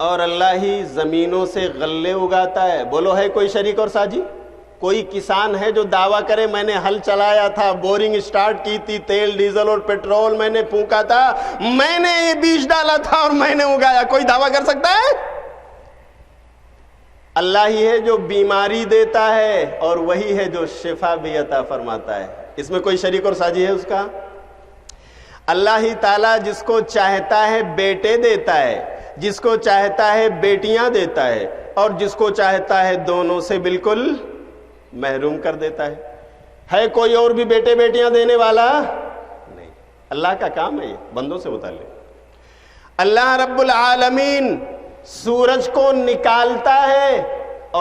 اور اللہ ہی زمینوں سے غلے اگاتا ہے. بولو ہے کوئی شریک اور ساجھی؟ کوئی کسان ہے جو دعویٰ کرے میں نے ہل چلایا تھا, بورنگ سٹارٹ کی تھی, تیل ڈیزل اور پیٹرول میں نے پھونکا تھا, میں نے بیج ڈالا تھا اور میں نے اگایا؟ کوئی دعویٰ کر سکتا ہے؟ اللہ ہی ہے جو بیماری دیتا ہے اور وہی ہے جو شفا بھی عطا فرماتا ہے. اس میں کوئی شریک اور ساجھی ہے اس کا اللہ ہی تعالیٰ جس کو چاہتا ہے بیٹے دیتا ہے، جس کو چاہتا ہے بیٹیاں دیتا ہے، اور جس کو چاہتا ہے دونوں سے بالکل محروم کر دیتا ہے کوئی اور بھی بیٹے بیٹیاں دینے والا نہیں، اللہ کا کام ہے یہ بندوں سے متعلق۔ اللہ رب العالمین سورج کو نکالتا ہے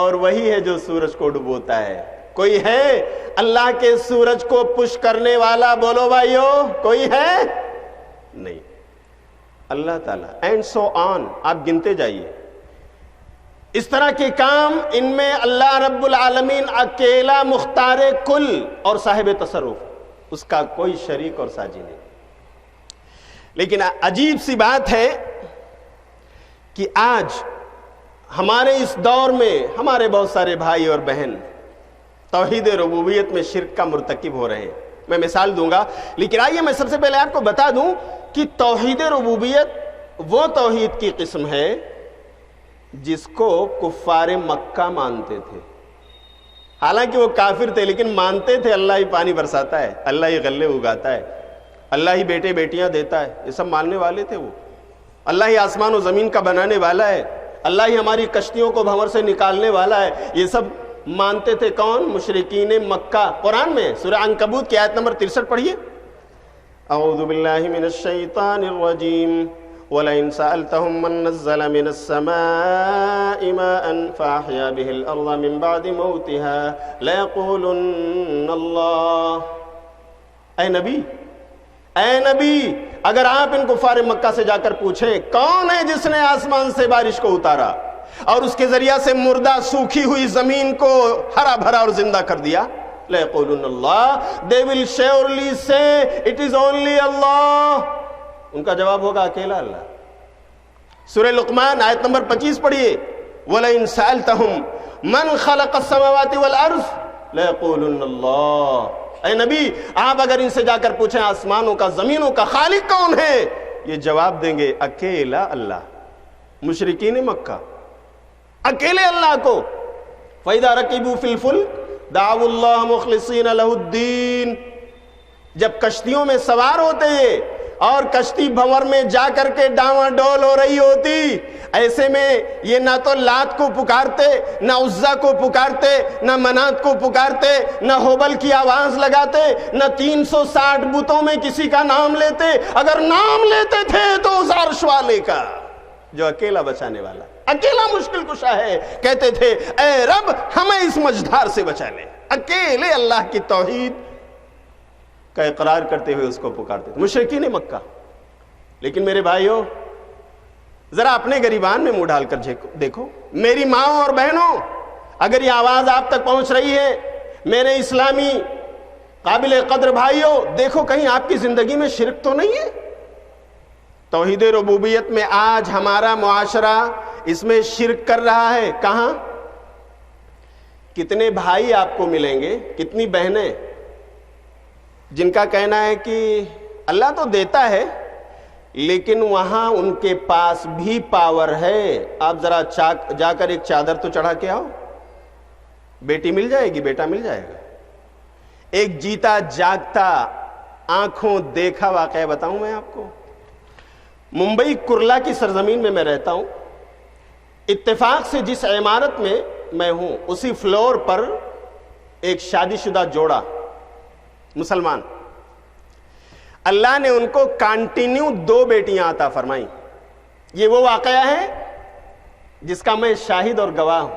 اور وہی ہے جو سورج کو ڈبوتا ہے۔ کوئی ہے اللہ کے سورج کو پش کرنے والا؟ بولو بھائیو، کوئی ہے؟ نہیں، اللہ تعالیٰ اینڈ سو آن، آپ گنتے جائیے۔ اس طرح کے کام ان میں اللہ رب العالمین اکیلا مختار کل اور صاحب تصرف، اس کا کوئی شریک اور ساجی نہیں۔ لیکن عجیب سی بات ہے کہ آج ہمارے اس دور میں ہمارے بہت سارے بھائی اور بہن توحید ربوبیت میں شرک کا مرتکب ہو رہے ہیں۔ میں مثال دوں گا، لیکن آئیے میں سب سے پہلے آپ کو بتا دوں کہ توحید ربوبیت وہ توحید کی قسم ہے جس کو کفار مکہ مانتے تھے۔ حالانکہ وہ کافر تھے لیکن مانتے تھے اللہ ہی پانی برساتا ہے، اللہ ہی غلے اگاتا ہے، اللہ ہی بیٹے بیٹیاں دیتا ہے، یہ سب ماننے والے تھے وہ۔ اللہ ہی آسمان و زمین کا بنانے والا ہے، اللہ ہی ہماری کشتیوں کو بھنور سے نکالنے والا ہے، یہ سب مانتے تھے کون؟ مشرکین مکہ۔ قرآن میں سورہ عنکبوت کی آیت نمبر 63 پڑھیے۔ اعوذ باللہ من الشیطان الرجیم وَلَئِن سَأَلْتَهُم مَّن نَّزَّلَ مِنَ السَّمَاءِ مَاءً فَأَحْيَا بِهِ الْأَرْضَ مِن بَعْدِ مَوْتِهَا لَيَقُولُنَّ اللَّهُ۔ اے نبی اگر آپ ان کفار مکہ سے جا کر پوچھیں کون ہے جس نے آسمان سے بارش کو اتارا اور اس کے ذریعہ سے مردہ سوکھی ہوئی زمین کو ہرا بھرا اور زندہ کر دیا، لَيَقُولُنَّ اللَّهُ، they will surely say it is only Allah۔ ان کا جواب ہوگا اکیلا اللہ۔ سورہ لقمان آیت نمبر 25 پڑھیے، وَلَئِن سَأَلْتَهُم مَّن خَلَقَ السَّمَاوَاتِ وَالْأَرْضَ لَيَقُولُنَّ اللَّهُ۔ اے نبی آپ اگر ان سے جا کر پوچھیں آسمانوں کا زمینوں کا خالق کون ہے، یہ جواب دیں گے اکیلا اللہ۔ مشرکین مکہ اکیلے اللہ کو۔ فَإِذَا رَكِبُوا فِي الْفُلْكِ دَعَوُا اللَّهَ مُخْلِصِينَ لَهُ الدِّينَ، جب کشتیوں میں سوار ہوتے یہ اور کشتی بھنور میں جا کر کے ڈاواں ڈول ہو رہی ہوتی، ایسے میں یہ نہ تو لات کو پکارتے، نہ عزا کو پکارتے، نہ منات کو پکارتے، نہ ہوبل کی آواز لگاتے، نہ 360 بتوں میں کسی کا نام لیتے۔ اگر نام لیتے تھے تو اس عرش والے کا جو اکیلا بچانے والا، اکیلا مشکل کشا ہے، کہتے تھے اے رب ہمیں اس مجدھار سے بچا لے۔ اکیلے اللہ کی توحید کا اقرار کرتے ہوئے اس کو پکارتے تھے مشرکین مکہ۔ لیکن میرے بھائیوں ذرا اپنے گریبان میں منہ ڈال کر دیکھو، میری ماں اور بہنوں اگر یہ آواز آپ تک پہنچ رہی ہے، میرے اسلامی قابل قدر بھائیوں دیکھو کہیں آپ کی زندگی میں شرک تو نہیں ہے؟ توحید ربوبیت میں آج ہمارا معاشرہ اس میں شرک کر رہا ہے۔ کہاں؟ کتنے بھائی آپ کو ملیں گے، کتنی بہنیں جن کا کہنا ہے کہ اللہ تو دیتا ہے لیکن وہاں ان کے پاس بھی پاور ہے۔ آپ ذرا جا کر ایک چادر تو چڑھا کے آؤ، بیٹی مل جائے گی، بیٹا مل جائے گا۔ ایک جیتا جاگتا آنکھوں دیکھا واقعہ بتاؤں میں آپ کو۔ ممبئی کرلا کی سرزمین میں رہتا ہوں، اتفاق سے جس عمارت میں میں ہوں اسی فلور پر ایک شادی شدہ جوڑا مسلمان، اللہ نے ان کو کانٹینیو 2 بیٹیاں عطا فرمائیں۔ یہ وہ واقعہ ہے جس کا میں شاہد اور گواہ ہوں،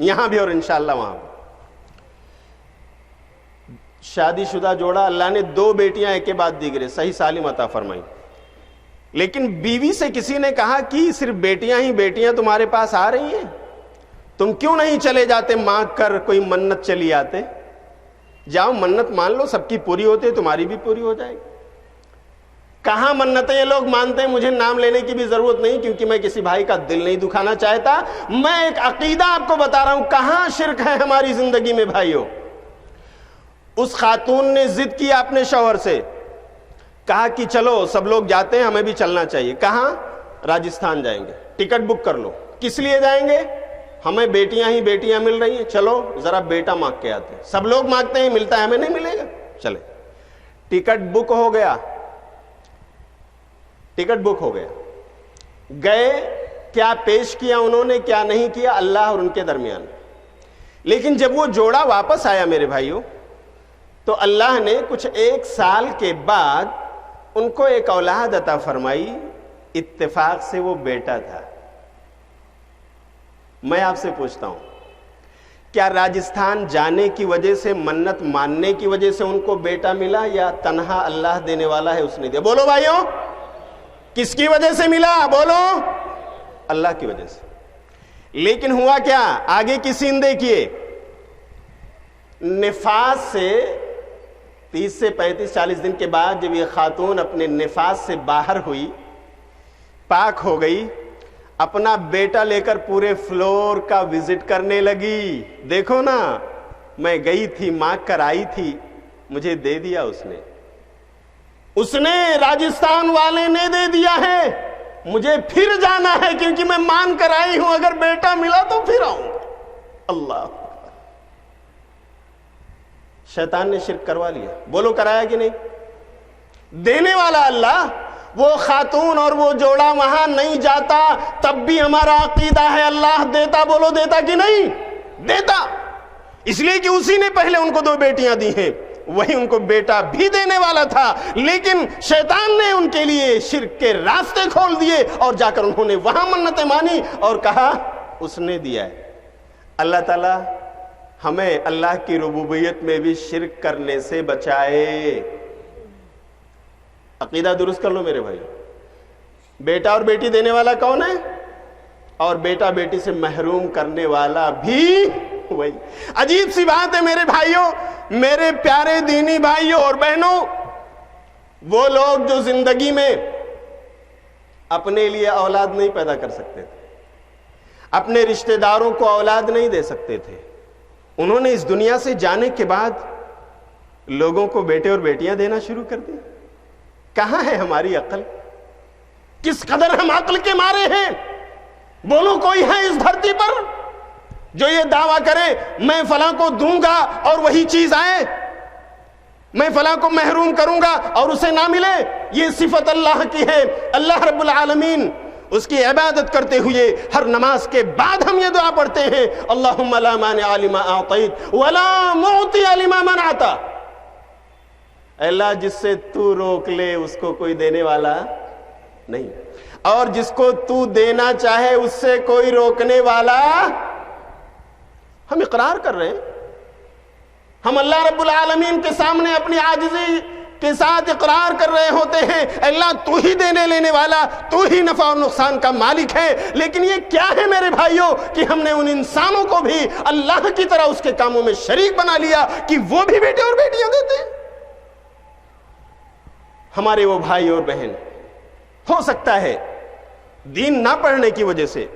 یہاں بھی اور انشاءاللہ وہاں بھی۔ شادی شدہ جوڑا، اللہ نے 2 بیٹیاں ایک کے بعد دیگرے صحیح سالم عطا فرمائیں، لیکن بیوی سے کسی نے کہا کہ صرف بیٹیاں ہی بیٹیاں تمہارے پاس آ رہی ہیں، تم کیوں نہیں چلے جاتے مانگ کر کوئی منت چلی آتے؟ جاؤ منت مان لو، سب کی پوری ہوتی ہے تمہاری بھی پوری ہو جائے گی۔ کہاں منتیں یہ لوگ مانتے ہیں، مجھے نام لینے کی بھی ضرورت نہیں کیونکہ میں کسی بھائی کا دل نہیں دکھانا چاہتا، میں ایک عقیدہ آپ کو بتا رہا ہوں کہاں شرک ہے ہماری زندگی میں بھائیوں۔ اس خاتون نے ضد کی اپنے شوہر سے، کہا کہ چلو سب لوگ جاتے ہیں ہمیں بھی چلنا چاہیے۔ کہاں؟ راجستھان جائیں گے، ٹکٹ بک کر لو۔ کس لیے جائیں گے؟ ہمیں بیٹیاں ہی بیٹیاں مل رہی ہیں، چلو ذرا بیٹا مانگ کے آتے ہیں۔ سب لوگ مانگتے ہیں، ملتا ہے، ہمیں نہیں ملے گا، چلے۔ ٹکٹ بک ہو گیا، ٹکٹ بک ہو گیا, گئے, کیا پیش کیا انہوں نے, کیا نہیں کیا, اللہ اور ان کے درمیان. لیکن جب وہ جوڑا واپس آیا میرے بھائیوں, تو اللہ نے کچھ 1 سال کے بعد ان کو ایک اولاد عطا فرمائی. اتفاق سے وہ بیٹا تھا. میں آپ سے پوچھتا ہوں, کیا راجستھان جانے کی وجہ سے, منت ماننے کی وجہ سے ان کو بیٹا ملا, یا تنہا اللہ دینے والا ہے اس نے دیا؟ بولو بھائیوں, کس کی وجہ سے ملا؟ بولو, اللہ کی وجہ سے. لیکن ہوا کیا؟ آگے کی سین دیکھیے. نفاس سے 30 سے 35 40 دن کے بعد جب یہ خاتون اپنے نفاس سے باہر ہوئی, پاک ہو گئی, اپنا بیٹا لے کر پورے فلور کا وزٹ کرنے لگی. دیکھو نا, میں گئی تھی, مانگ کر آئی تھی, مجھے دے دیا اس نے راجستھان والے نے دے دیا ہے, مجھے پھر جانا ہے کیونکہ میں مان کر آئی ہوں, اگر بیٹا ملا تو پھر آؤں. اللہ, شیطان نے شرک کروا لیا. بولو کرایا کہ نہیں؟ دینے والا اللہ. وہ خاتون اور وہ جوڑا وہاں نہیں جاتا, تب بھی ہمارا عقیدہ ہے اللہ دیتا. بولو دیتا کہ نہیں؟ دیتا. اس لیے کہ اسی نے پہلے ان کو 2 بیٹیاں دی ہیں, وہی ان کو بیٹا بھی دینے والا تھا. لیکن شیطان نے ان کے لیے شرک کے راستے کھول دیے, اور جا کر انہوں نے وہاں منتیں مانی اور کہا اس نے دیا ہے. اللہ تعالی ہمیں اللہ کی ربوبیت میں بھی شرک کرنے سے بچائے. عقیدہ درست کر لو میرے بھائی. بیٹا اور بیٹی دینے والا کون ہے؟ اور بیٹا بیٹی سے محروم کرنے والا بھی وہی. عجیب سی بات ہے میرے بھائیوں, میرے پیارے دینی بھائیوں اور بہنوں. وہ لوگ جو زندگی میں اپنے لیے اولاد نہیں پیدا کر سکتے تھے, اپنے رشتہ داروں کو اولاد نہیں دے سکتے تھے, انہوں نے اس دنیا سے جانے کے بعد لوگوں کو بیٹے اور بیٹیاں دینا شروع کر دی. کہاں ہے ہماری عقل؟ کس قدر ہم عقل کے مارے ہیں؟ بولو کوئی ہے اس دھرتی پر جو یہ دعویٰ کرے میں فلاں کو دوں گا اور وہی چیز آئے, میں فلاں کو محروم کروں گا اور اسے نہ ملے؟ یہ صفت اللہ کی ہے. اللہ رب العالمین اس کی عبادت کرتے ہوئے ہر نماز کے بعد ہم یہ دعا پڑھتے ہیں, اللہم لا مانع لما اعطیت ولا معطی لما منعت. اے اللہ جس سے تو روک لے اس کو کوئی دینے والا نہیں, اور جس کو تو دینا چاہے اس سے کوئی روکنے والا. ہم اقرار کر رہے ہیں, ہم اللہ رب العالمین کے سامنے اپنی عاجزی کے ساتھ اقرار کر رہے ہوتے ہیں, اللہ تو ہی دینے لینے والا, تو ہی نفع اور نقصان کا مالک ہے. لیکن یہ کیا ہے میرے بھائیوں کہ ہم نے ان انسانوں کو بھی اللہ کی طرح اس کے کاموں میں شریک بنا لیا کہ وہ بھی بیٹے اور بیٹیاں دیتے ہیں. ہمارے وہ بھائی اور بہن ہو سکتا ہے دین نہ پڑھنے کی وجہ سے,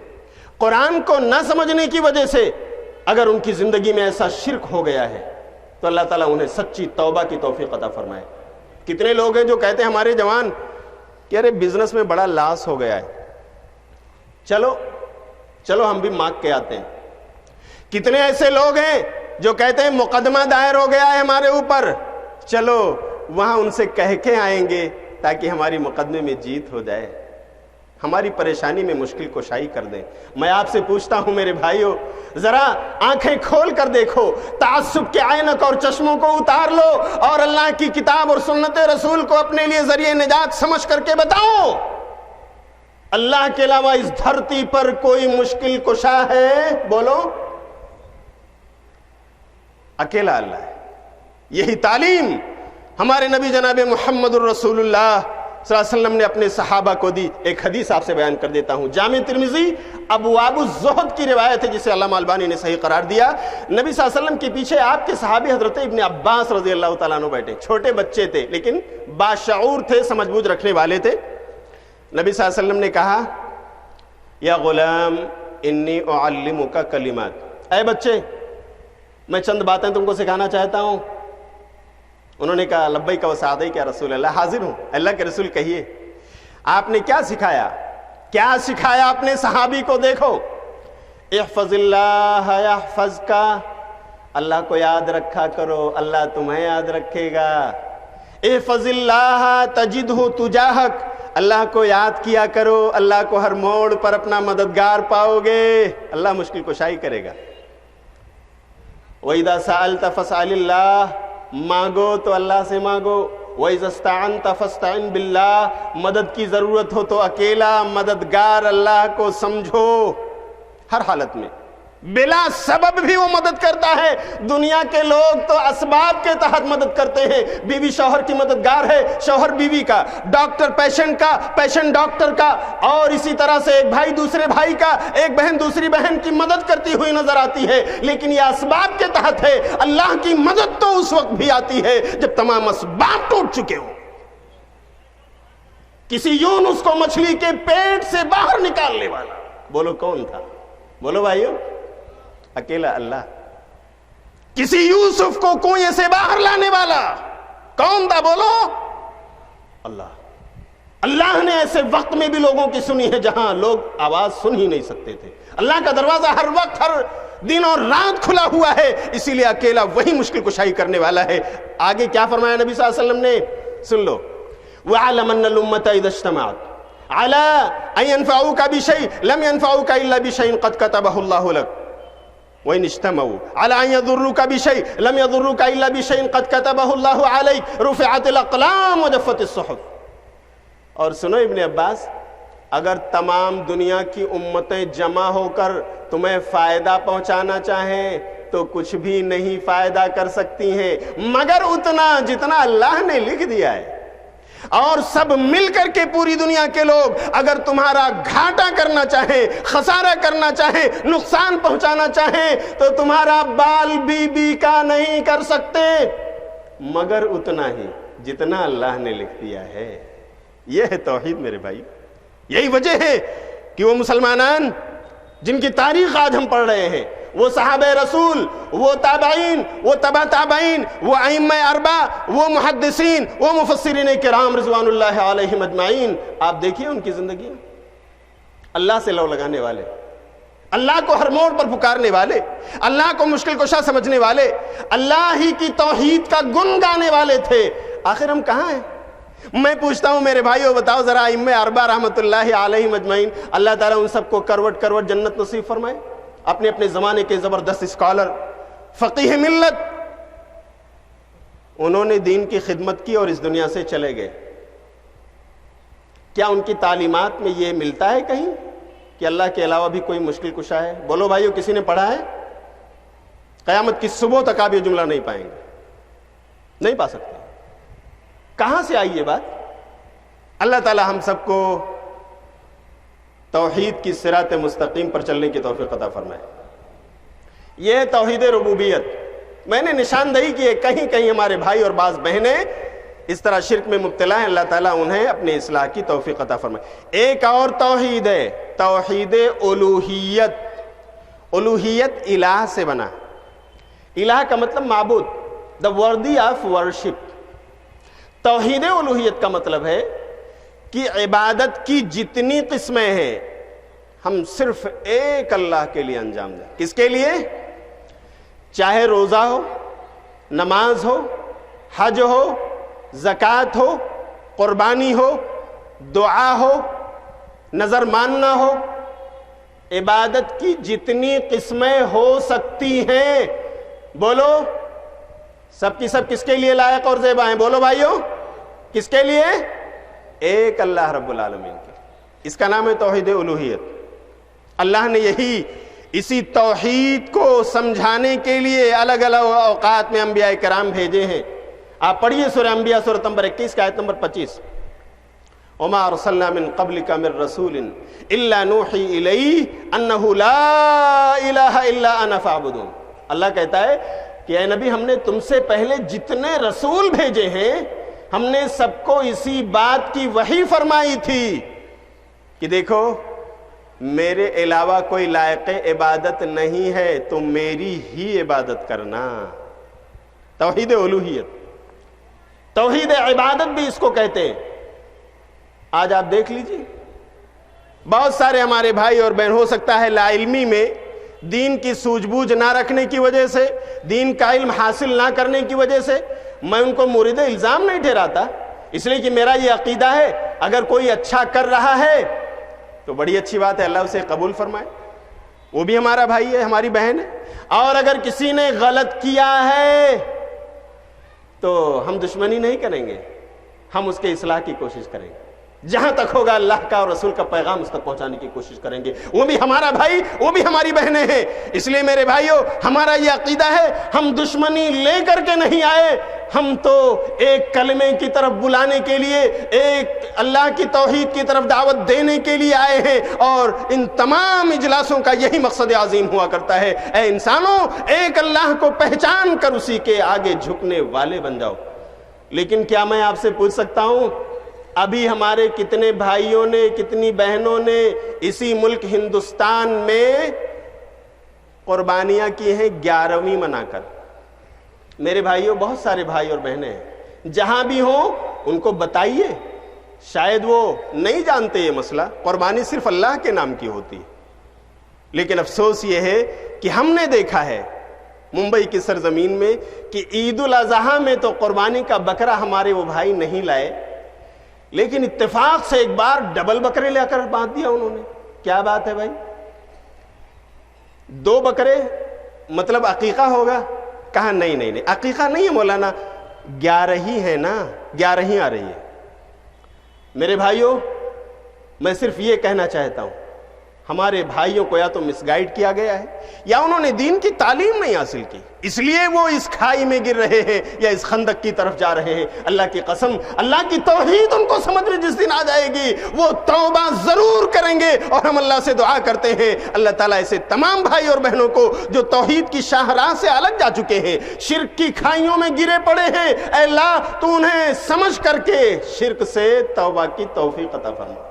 قرآن کو نہ سمجھنے کی وجہ سے اگر ان کی زندگی میں ایسا شرک ہو گیا ہے تو اللہ تعالیٰ انہیں سچی توبہ کی توفیق عطا فرمائے. کتنے لوگ ہیں جو کہتے ہیں ہمارے جوان کہ ارے بزنس میں بڑا لاس ہو گیا ہے, چلو ہم بھی مانگ کے آتے ہیں. کتنے ایسے لوگ ہیں جو کہتے ہیں مقدمہ دائر ہو گیا ہے ہمارے اوپر, چلو وہاں ان سے کہہ کے آئیں گے تاکہ ہماری مقدمے میں جیت ہو جائے, ہماری پریشانی میں مشکل کشائی کر دیں. میں آپ سے پوچھتا ہوں میرے بھائیوں, ذرا آنکھیں کھول کر دیکھو, تعصب کے عینک اور چشموں کو اتار لو اور اللہ کی کتاب اور سنت رسول کو اپنے لیے ذریعہ نجات سمجھ کر کے بتاؤ, اللہ کے علاوہ اس دھرتی پر کوئی مشکل کشا ہے؟ بولو, اکیلا اللہ ہے. یہی تعلیم ہمارے نبی جناب محمد الرسول اللہ صلی اللہ علیہ وسلم نے اپنے صحابہ کو دی. ایک حدیث آپ سے بیان کر دیتا ہوں, جامع ترمذی ابواب الزہد کی روایت ہے جسے علامہ البانی نے صحیح قرار دیا. نبی صلی اللہ علیہ وسلم کے پیچھے آپ کے صحابی حضرت ابن عباس رضی اللہ تعالیٰ عنہ بیٹھے, چھوٹے بچے تھے لیکن باشعور تھے, سمجھ بوجھ رکھنے والے تھے. نبی صلی اللہ علیہ وسلم نے کہا یا غلام انی اعلمک کلمات, اے بچے میں چند باتیں تم کو سکھانا چاہتا ہوں. انہوں نے کہا لبیک و سعدیک یا رسول اللہ, حاضر ہوں اللہ کے رسول. کہیے آپ نے کیا سکھایا؟ کیا سکھایا اپنے صحابی کو؟ دیکھو, احفظ اللہ یحفظک, اللہ کو یاد رکھا کرو اللہ تمہیں یاد رکھے گا. احفظ اللہ تجدہ تجاہک, اللہ کو یاد کیا کرو، اللہ کو ہر موڑ پر اپنا مددگار پاؤ گے، اللہ مشکل کشائی کرے گا۔ وَإِذَا سَأَلْتَ فَاسْأَلِ اللَّهِ، مانگو تو اللہ سے مانگو۔ وَإِذَا اسْتَعَنْتَ فَاسْتَعِنْ بِاللَّهِ، مدد کی ضرورت ہو تو اکیلا مددگار اللہ کو سمجھو۔ ہر حالت میں بلا سبب بھی وہ مدد کرتا ہے۔ دنیا کے لوگ تو اسباب کے تحت مدد کرتے ہیں، بیوی شوہر کی مددگار ہے، شوہر بیوی کا، ڈاکٹر پیشنٹ کا، پیشنٹ ڈاکٹر کا، اور اسی طرح سے ایک بھائی دوسرے بھائی کا، ایک بہن دوسری بہن کی مدد کرتی ہوئی نظر آتی ہے، لیکن یہ اسباب کے تحت ہے۔ اللہ کی مدد تو اس وقت بھی آتی ہے جب تمام اسباب ٹوٹ چکے ہوں۔ کسی یونس کو مچھلی کے پیٹ سے باہر نکالنے والا، بولو کون تھا؟ بولو بھائیو، اکیلا اللہ۔ کسی یوسف کو کنویں سے باہر لانے والا کون تھا؟ بولو اللہ۔ اللہ نے ایسے وقت میں بھی لوگوں کی سنی ہے جہاں لوگ آواز سن ہی نہیں سکتے تھے۔ اللہ کا دروازہ ہر وقت، ہر دن اور رات کھلا ہوا ہے، اسی لیے اکیلا وہی مشکل کشائی کرنے والا ہے۔ آگے کیا فرمایا نبی صلی اللہ علیہ وسلم نے؟ سن لو، وَعَلَمَ أَنَّ الْأُمَّةَ إِذَا اجْتَمَعَتْ عَلَىٰ أَن يَنْفَعُوكَ بِشَيْءٍ لَمْ يَنْفَعُوكَ إِلَّا بِشَيْءٍ قَدْ كَتَبَهُ اللَّهُ لَكَ وَإِنِ اجْتَمَعُوا عَلَىٰ أَن يَضُرُّوكَ بِشَيْءٍ لَمْ يَضُرُّوكَ إِلَّا بِشَيْءٍ قَدْ كَتَبَهُ اللَّهُ عَلَيْكَ رُفِعَتِ الْأَقْلَامُ وَجَفَّتِ الصُّحُفُ۔ اور سنو ابن عباس، اگر تمام دنیا کی امتیں جمع ہو کر تمہیں فائدہ پہنچانا چاہیں تو کچھ بھی نہیں فائدہ کر سکتی ہیں مگر اتنا جتنا اللہ نے لکھ دیا ہے۔ اور سب مل کر کے پوری دنیا کے لوگ اگر تمہارا گھاٹا کرنا چاہیں، خسارہ کرنا چاہیں، نقصان پہنچانا چاہیں تو تمہارا بال بھی کا نہیں کر سکتے مگر اتنا ہی جتنا اللہ نے لکھ دیا ہے۔ یہ ہے توحید میرے بھائی۔ یہی وجہ ہے کہ وہ مسلمانان جن کی تاریخ آج ہم پڑھ رہے ہیں، وہ صحابہ رسول، وہ تابعین، وہ تبع تابعین، وہ ائمہ اربعہ، وہ محدثین، وہ مفسرین کرام رضوان اللہ علیہم اجمعین، آپ دیکھیے ان کی زندگی میں اللہ سے لو لگانے والے، اللہ کو ہر موڑ پر پکارنے والے، اللہ کو مشکل کشا سمجھنے والے، اللہ ہی کی توحید کا گن گانے والے تھے۔ آخر ہم کہاں ہیں؟ میں پوچھتا ہوں میرے بھائیو، بتاؤ ذرا ائمہ اربعہ رحمۃ اللہ علیہم اجمعین، اللہ تعالیٰ ان سب کو کروٹ کروٹ جنت نصیب فرمائے۔ اپنے اپنے زمانے کے زبردست اسکالر، فقیہ ملت، انہوں نے دین کی خدمت کی اور اس دنیا سے چلے گئے۔ کیا ان کی تعلیمات میں یہ ملتا ہے کہیں کہ اللہ کے علاوہ بھی کوئی مشکل کشا ہے؟ بولو بھائیو، کسی نے پڑھا ہے؟ قیامت کی صبح تک آپ یہ جملہ نہیں پائیں گے، نہیں پا سکتے۔ کہاں سے آئی یہ بات؟ اللہ تعالی ہم سب کو توحید کی صراط مستقیم پر چلنے کی توفیق عطا فرمائے۔ یہ توحید ربوبیت۔ میں نے نشاندہی کی ہے، کہیں کہیں ہمارے بھائی اور بعض بہنیں اس طرح شرک میں مبتلا ہیں، اللہ تعالیٰ انہیں اپنے اصلاح کی توفیق عطا فرمائے۔ ایک اور توحید ہے، توحید الوہیت۔ الوہیت الہ سے بنا، الہ کا مطلب معبود، the worthy of worship۔ توحید الوہیت کا مطلب ہے کہ عبادت کی جتنی قسمیں ہیں ہم صرف ایک اللہ کے لیے انجام دیں۔ کس کے لیے؟ چاہے روزہ ہو، نماز ہو، حج ہو، زکوٰۃ ہو، قربانی ہو، دعا ہو، نظر ماننا ہو، عبادت کی جتنی قسمیں ہو سکتی ہیں، بولو سب کی سب کس کے لیے لائق اور زیبا ہیں؟ بولو بھائیو، کس کے لیے؟ ایک اللہ رب العالمین کے۔ اس کا نام ہے توحید الوہیت۔ اللہ نے اسی توحید کو سمجھانے کے لیے الگ الگ اوقات میں انبیاء کرام بھیجے ہیں۔ آپ پڑھیے سورہ انبیاء سورۃ نمبر 21 کی آیت نمبر 25، وَمَا أَرْسَلْنَا مِن قَبْلِكَ مِن رَّسُولٍ إِلَّا نُوحِي إِلَيْهِ أَنَّهُ لَا إِلَٰهَ إِلَّا أَنَا فَاعْبُدُونِ۔ اللہ کہتا ہے کہ اے نبی، ہم نے تم سے پہلے جتنے رسول بھیجے ہیں ہم نے سب کو اسی بات کی وحی فرمائی تھی کہ دیکھو میرے علاوہ کوئی لائق عبادت نہیں ہے، تو میری ہی عبادت کرنا۔ توحید الوہیت، توحید عبادت بھی اس کو کہتے ہیں۔ آج آپ دیکھ لیجئے بہت سارے ہمارے بھائی اور بہن، ہو سکتا ہے لا علمی میں، دین کی سوجھ بوجھ نہ رکھنے کی وجہ سے، دین کا علم حاصل نہ کرنے کی وجہ سے، میں ان کو مورد الزام نہیں ٹھہراتا، اس لیے کہ میرا یہ عقیدہ ہے اگر کوئی اچھا کر رہا ہے تو بڑی اچھی بات ہے، اللہ اسے قبول فرمائے، وہ بھی ہمارا بھائی ہے، ہماری بہن ہے. اور اگر کسی نے غلط کیا ہے تو ہم دشمنی نہیں کریں گے، ہم اس کے اصلاح کی کوشش کریں گے، جہاں تک ہوگا اللہ کا اور رسول کا پیغام اس تک پہنچانے کی کوشش کریں گے. وہ بھی ہمارا بھائی، وہ بھی ہماری بہنیں ہیں. اس لیے میرے بھائیوں، ہمارا یہ عقیدہ ہے، ہم دشمنی لے کر کے نہیں آئے، ہم تو ایک کلمے کی طرف بلانے کے لیے، ایک اللہ کی توحید کی طرف دعوت دینے کے لیے آئے ہیں. اور ان تمام اجلاسوں کا یہی مقصد عظیم ہوا کرتا ہے، اے انسانوں، ایک اللہ کو پہچان کر اسی کے آگے جھکنے والے بن جاؤ. لیکن کیا میں آپ سے پوچھ سکتا ہوں، ابھی ہمارے کتنے بھائیوں نے، کتنی بہنوں نے اسی ملک ہندوستان میں قربانیاں کی ہیں 11ویں منا کر؟ میرے بھائیوں، بہت سارے بھائی اور بہنیں ہیں، جہاں بھی ہوں ان کو بتائیے، شاید وہ نہیں جانتے یہ مسئلہ، قربانی صرف اللہ کے نام کی ہوتی ہے. لیکن افسوس یہ ہے کہ ہم نے دیکھا ہے ممبئی کی سرزمین میں کہ عید الاضحیٰ میں تو قربانی کا بکرا ہمارے وہ بھائی نہیں لائے، لیکن اتفاق سے ایک بار ڈبل بکرے لے کر باندھ دیا انہوں نے. کیا بات ہے بھائی، 2 بکرے مطلب عقیقہ ہوگا؟ کہا نہیں، عقیقہ نہیں ہے مولانا، 11 ہی ہے نا، 11 ہی آ رہی ہے. میرے بھائیوں، میں صرف یہ کہنا چاہتا ہوں، ہمارے بھائیوں کو یا تو مس گائیڈ کیا گیا ہے یا انہوں نے دین کی تعلیم نہیں حاصل کی، اس لیے وہ اس کھائی میں گر رہے ہیں یا اس خندق کی طرف جا رہے ہیں. اللہ کی قسم، اللہ کی توحید ان کو سمجھ میں جس دن آ جائے گی وہ توبہ ضرور کریں گے. اور ہم اللہ سے دعا کرتے ہیں اللہ تعالیٰ ایسے تمام بھائی اور بہنوں کو جو توحید کی شاہراہ سے الگ جا چکے ہیں، شرک کی کھائیوں میں گرے پڑے ہیں، اے اللہ تو انہیں سمجھ کر کے شرک سے توبہ کی توفیق عطا فرما.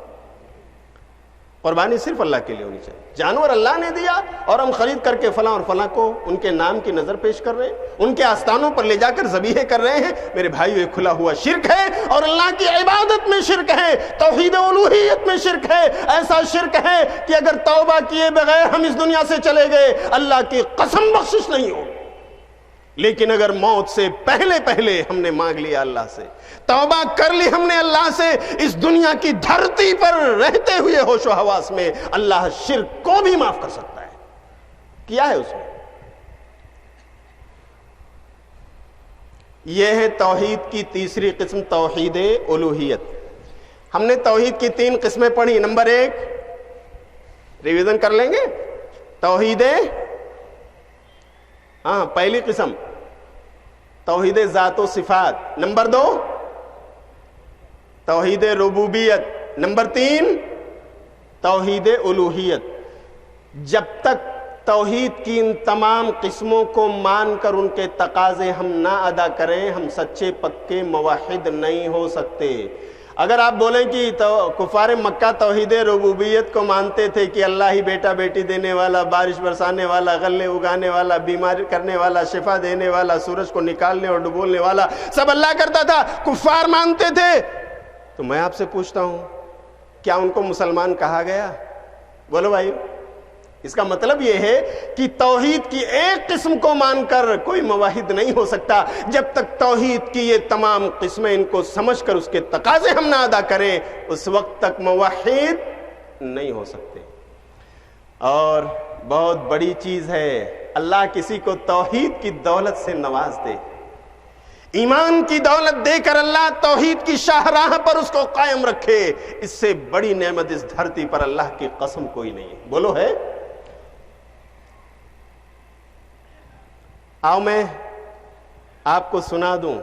قربانی صرف اللہ کے لیے ہونی چاہیے. جانور اللہ نے دیا اور ہم خرید کر کے فلاں اور فلاں کو ان کے نام کی نظر پیش کر رہے ہیں، ان کے آستانوں پر لے جا کر ذبیحے کر رہے ہیں. میرے بھائیو، یہ کھلا ہوا شرک ہے اور اللہ کی عبادت میں شرک ہے، توحید الوہیت میں شرک ہے. ایسا شرک ہے کہ اگر توبہ کیے بغیر ہم اس دنیا سے چلے گئے، اللہ کی قسم بخشش نہیں ہو. لیکن اگر موت سے پہلے ہم نے مانگ لیا اللہ سے، توبہ کر لی ہم نے اللہ سے، اس دنیا کی دھرتی پر رہتے ہوئے ہوش و حواس میں، اللہ شرک کو بھی معاف کر سکتا ہے. کیا ہے اس میں؟ یہ ہے توحید کی تیسری قسم، توحید الوہیت. ہم نے توحید کی 3 قسمیں پڑھی. نمبر 1 ریویژن کر لیں گے، توحید پہلی قسم توحید ذات و صفات. نمبر 2 توحید ربوبیت. نمبر 3 توحید الوہیت. جب تک توحید کی ان تمام قسموں کو مان کر ان کے تقاضے ہم نہ ادا کریں، ہم سچے پکے موحد نہیں ہو سکتے. اگر آپ بولیں کہ کفار مکہ توحید ربوبیت کو مانتے تھے کہ اللہ ہی بیٹا بیٹی دینے والا، بارش برسانے والا، غلے اگانے والا، بیماری کرنے والا، شفا دینے والا، سورج کو نکالنے اور ڈبولنے والا سب اللہ کرتا تھا، کفار مانتے تھے، تو میں آپ سے پوچھتا ہوں کیا ان کو مسلمان کہا گیا؟ بولو بھائی. اس کا مطلب یہ ہے کہ توحید کی ایک قسم کو مان کر کوئی موحد نہیں ہو سکتا جب تک توحید کی یہ تمام قسمیں ان کو سمجھ کر اس کے تقاضے ہم نہ ادا کریں، اس وقت تک موحد نہیں ہو سکتے. اور بہت بڑی چیز ہے، اللہ کسی کو توحید کی دولت سے نواز دے، ایمان کی دولت دے کر اللہ توحید کی شاہراہ پر اس کو قائم رکھے، اس سے بڑی نعمت اس دھرتی پر اللہ کی قسم کوئی نہیں ہے. بولو ہے؟ آؤ میں آپ کو سنا دوں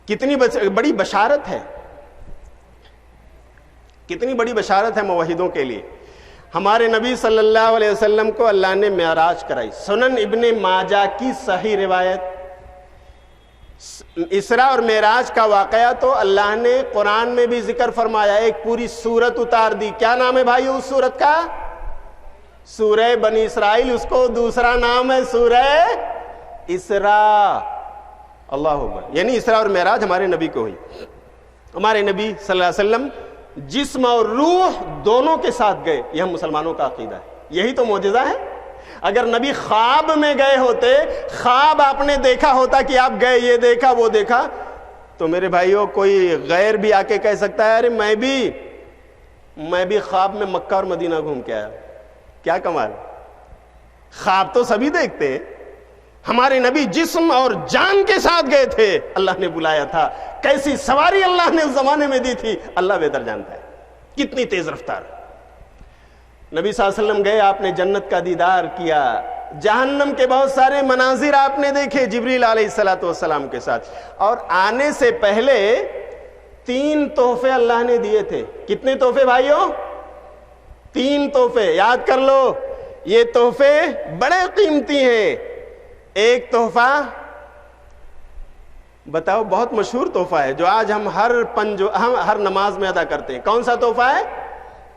کتنی بڑی بشارت ہے، کتنی بڑی بشارت ہے موحدوں کے لیے. ہمارے نبی صلی اللہ علیہ وسلم کو اللہ نے معراج کرائی. سنن ابن ماجہ کی صحیح روایت، اسراء اور معراج کا واقعہ تو اللہ نے قرآن میں بھی ذکر فرمایا، ایک پوری سورت اتار دی. کیا نام ہے بھائی اس سورت کا؟ سورہ بنی اسرائیل. اس کو دوسرا نام ہے سورہ اسراء. اللہ اکبر. یعنی اسراء اور معراج ہمارے نبی کو ہوئی. ہمارے نبی صلی اللہ علیہ وسلم جسم اور روح دونوں کے ساتھ گئے. یہ ہم مسلمانوں کا عقیدہ ہے. یہی تو معجزہ ہے. اگر نبی خواب میں گئے ہوتے، خواب آپ نے دیکھا ہوتا کہ آپ گئے، یہ دیکھا وہ دیکھا، تو میرے بھائیوں کوئی غیر بھی آ کے کہہ سکتا ہے ارے میں بھی خواب میں مکہ اور مدینہ گھوم کے آیا. کیا کمال. خواب تو سبھی دیکھتے ہیں. ہمارے نبی جسم اور جان کے ساتھ گئے تھے, اللہ نے بلایا تھا. کیسی سواری اللہ نے اس زمانے میں دی تھی اللہ بہتر جانتا ہے. کتنی تیز رفتار. نبی صلی اللہ علیہ وسلم گئے, آپ نے جنت کا دیدار کیا, جہنم کے بہت سارے مناظر آپ نے دیکھے جبریل علیہ السلام کے ساتھ. اور آنے سے پہلے 3 تحفے اللہ نے دیے تھے. کتنے تحفے بھائیوں؟ 3 تحفے. یاد کر لو, یہ تحفے بڑے قیمتی ہیں. ایک تحفہ بتاؤ, بہت مشہور تحفہ ہے جو آج ہم ہر نماز میں ادا کرتے ہیں. کون سا تحفہ ہے؟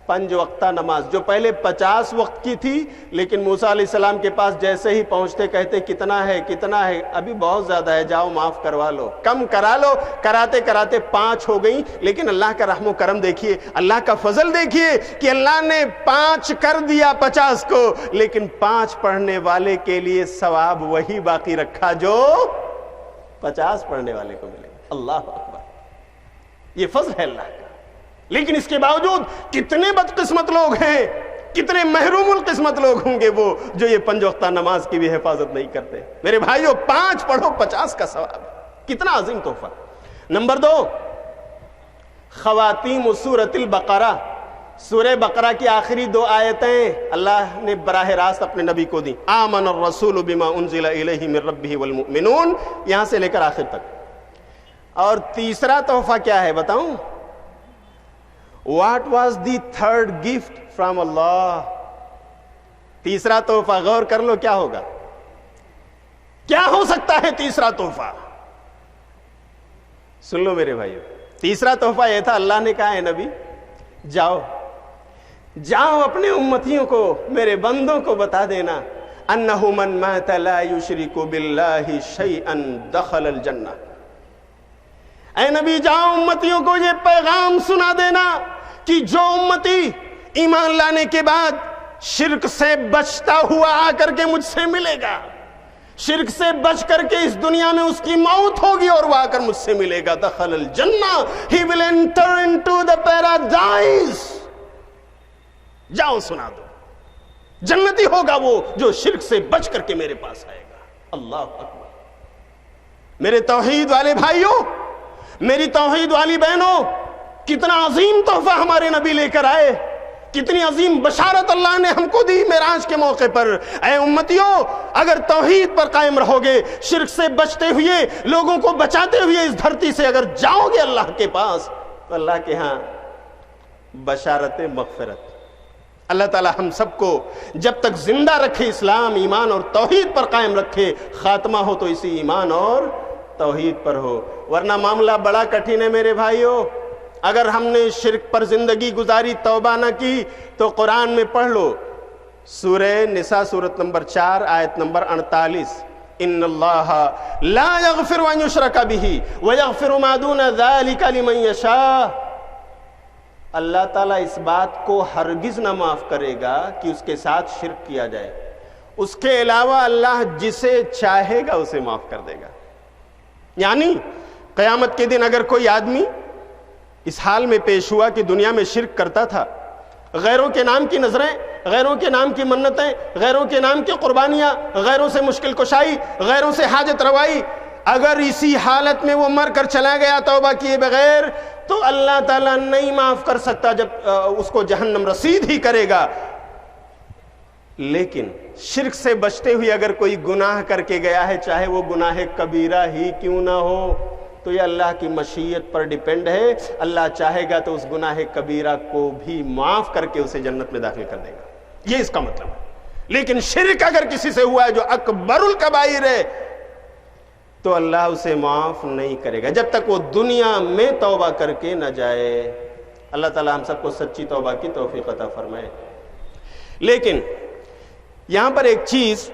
5 وقتہ نماز, جو پہلے 50 وقت کی تھی, لیکن موسیٰ علیہ السلام کے پاس جیسے ہی پہنچتے کہتے کتنا ہے, ابھی بہت زیادہ ہے, جاؤ معاف کروا لو, کم کرا لو. کراتے کراتے 5 ہو گئیں. لیکن اللہ کا رحم و کرم دیکھیے, اللہ کا فضل دیکھیے کہ اللہ نے 5 کر دیا 50 کو, لیکن 5 پڑھنے والے کے لیے ثواب وہی باقی رکھا جو 50 پڑھنے والے کو ملے. اللہ اکبر, یہ فضل ہے اللہ کا. لیکن اس کے باوجود کتنے بدقسمت لوگ ہیں, کتنے محروم القسمت لوگ ہوں گے وہ جو یہ 5 وقتہ نماز کی بھی حفاظت نہیں کرتے. میرے بھائیوں, 5 پڑھو 50 کا ثواب, کتنا عظیم تحفہ. نمبر 2, خواتیم سورۃ البقرہ. سورہ بقرہ کی آخری 2 آیتیں اللہ نے براہ راست اپنے نبی کو دی. آمن الرسول بما انزل الیہ من ربہ والمؤمنون, یہاں سے لے کر آخر تک. اور تیسرا تحفہ کیا ہے بتاؤں؟ What was the third gift from Allah? تیسرا تحفہ غور کر لو, کیا ہوگا, کیا ہو سکتا ہے تیسرا تحفہ؟ سن لو میرے بھائیو, تیسرا تحفہ یہ تھا, اللہ نے کہا ہے نبی جاؤ اپنے امتیوں کو, میرے بندوں کو بتا دینا, انہ من مات لا یشرک باللہ شیئا دخل الجنہ. اے نبی جاؤ امتیوں کو یہ پیغام سنا دینا کہ جو امتی ایمان لانے کے بعد شرک سے بچتا ہوا آ کر کے مجھ سے ملے گا, شرک سے بچ کر کے اس دنیا میں اس کی موت ہوگی اور وہ آ کر مجھ سے ملے گا, دخل الجنہ, he will enter into the paradise. جاؤ سنا دو, جنتی ہوگا وہ جو شرک سے بچ کر کے میرے پاس آئے گا. اللہ اکبر. میرے توحید والے بھائیوں, میری توحید والی بہنوں, کتنا عظیم تحفہ ہمارے نبی لے کر آئے, کتنی عظیم بشارت اللہ نے ہم کو دی معراج کے موقع پر. اے امتیوں, اگر توحید پر قائم رہو گے, شرک سے بچتے ہوئے, لوگوں کو بچاتے ہوئے اس دھرتی سے اگر جاؤ گے اللہ کے پاس, تو اللہ کے ہاں بشارت مغفرت. اللہ تعالی ہم سب کو جب تک زندہ رکھے اسلام, ایمان اور توحید پر قائم رکھے, خاتمہ ہو تو اسی ایمان اور توحید پر ہو, ورنہ معاملہ بڑا کٹھن ہے میرے بھائیوں. اگر ہم نے شرک پر زندگی گزاری, توبہ نہ کی, تو قرآن میں پڑھ لو سورہ نساء سورت نمبر 4 آیت نمبر 48, ان اللہ لا یغفر ان یشرک بہ ویغفر ما دون ذلک لمن یشاء. اللہ تعالیٰ اس بات کو ہرگز نہ معاف کرے گا کہ اس کے ساتھ شرک کیا جائے, اس کے علاوہ اللہ جسے چاہے گا اسے معاف کر دے گا. یعنی قیامت کے دن اگر کوئی آدمی اس حال میں پیش ہوا کہ دنیا میں شرک کرتا تھا, غیروں کے نام کی نظریں, غیروں کے نام کی منتیں, غیروں کے نام کی قربانیاں, غیروں سے مشکل کشائی, غیروں سے حاجت روائی, اگر اسی حالت میں وہ مر کر چلا گیا توبہ کیے بغیر, تو اللہ تعالیٰ نہیں معاف کر سکتا, جب اس کو جہنم رسید ہی کرے گا. لیکن شرک سے بچتے ہوئے اگر کوئی گناہ کر کے گیا ہے, چاہے وہ گناہ کبیرہ ہی کیوں نہ ہو, تو یہ اللہ کی مشیت پر ڈیپینڈ ہے. اللہ چاہے گا تو اس گناہ کبیرہ کو بھی معاف کر کے اسے جنت میں داخل کر دے گا, یہ اس کا مطلب ہے. لیکن شرک اگر کسی سے ہوا ہے جو اکبر الکبائر ہے, تو اللہ اسے معاف نہیں کرے گا جب تک وہ دنیا میں توبہ کر کے نہ جائے. اللہ تعالی ہم سب کو سچی توبہ کی توفیق عطا فرمائے. لیکن یہاں پر ایک چیز,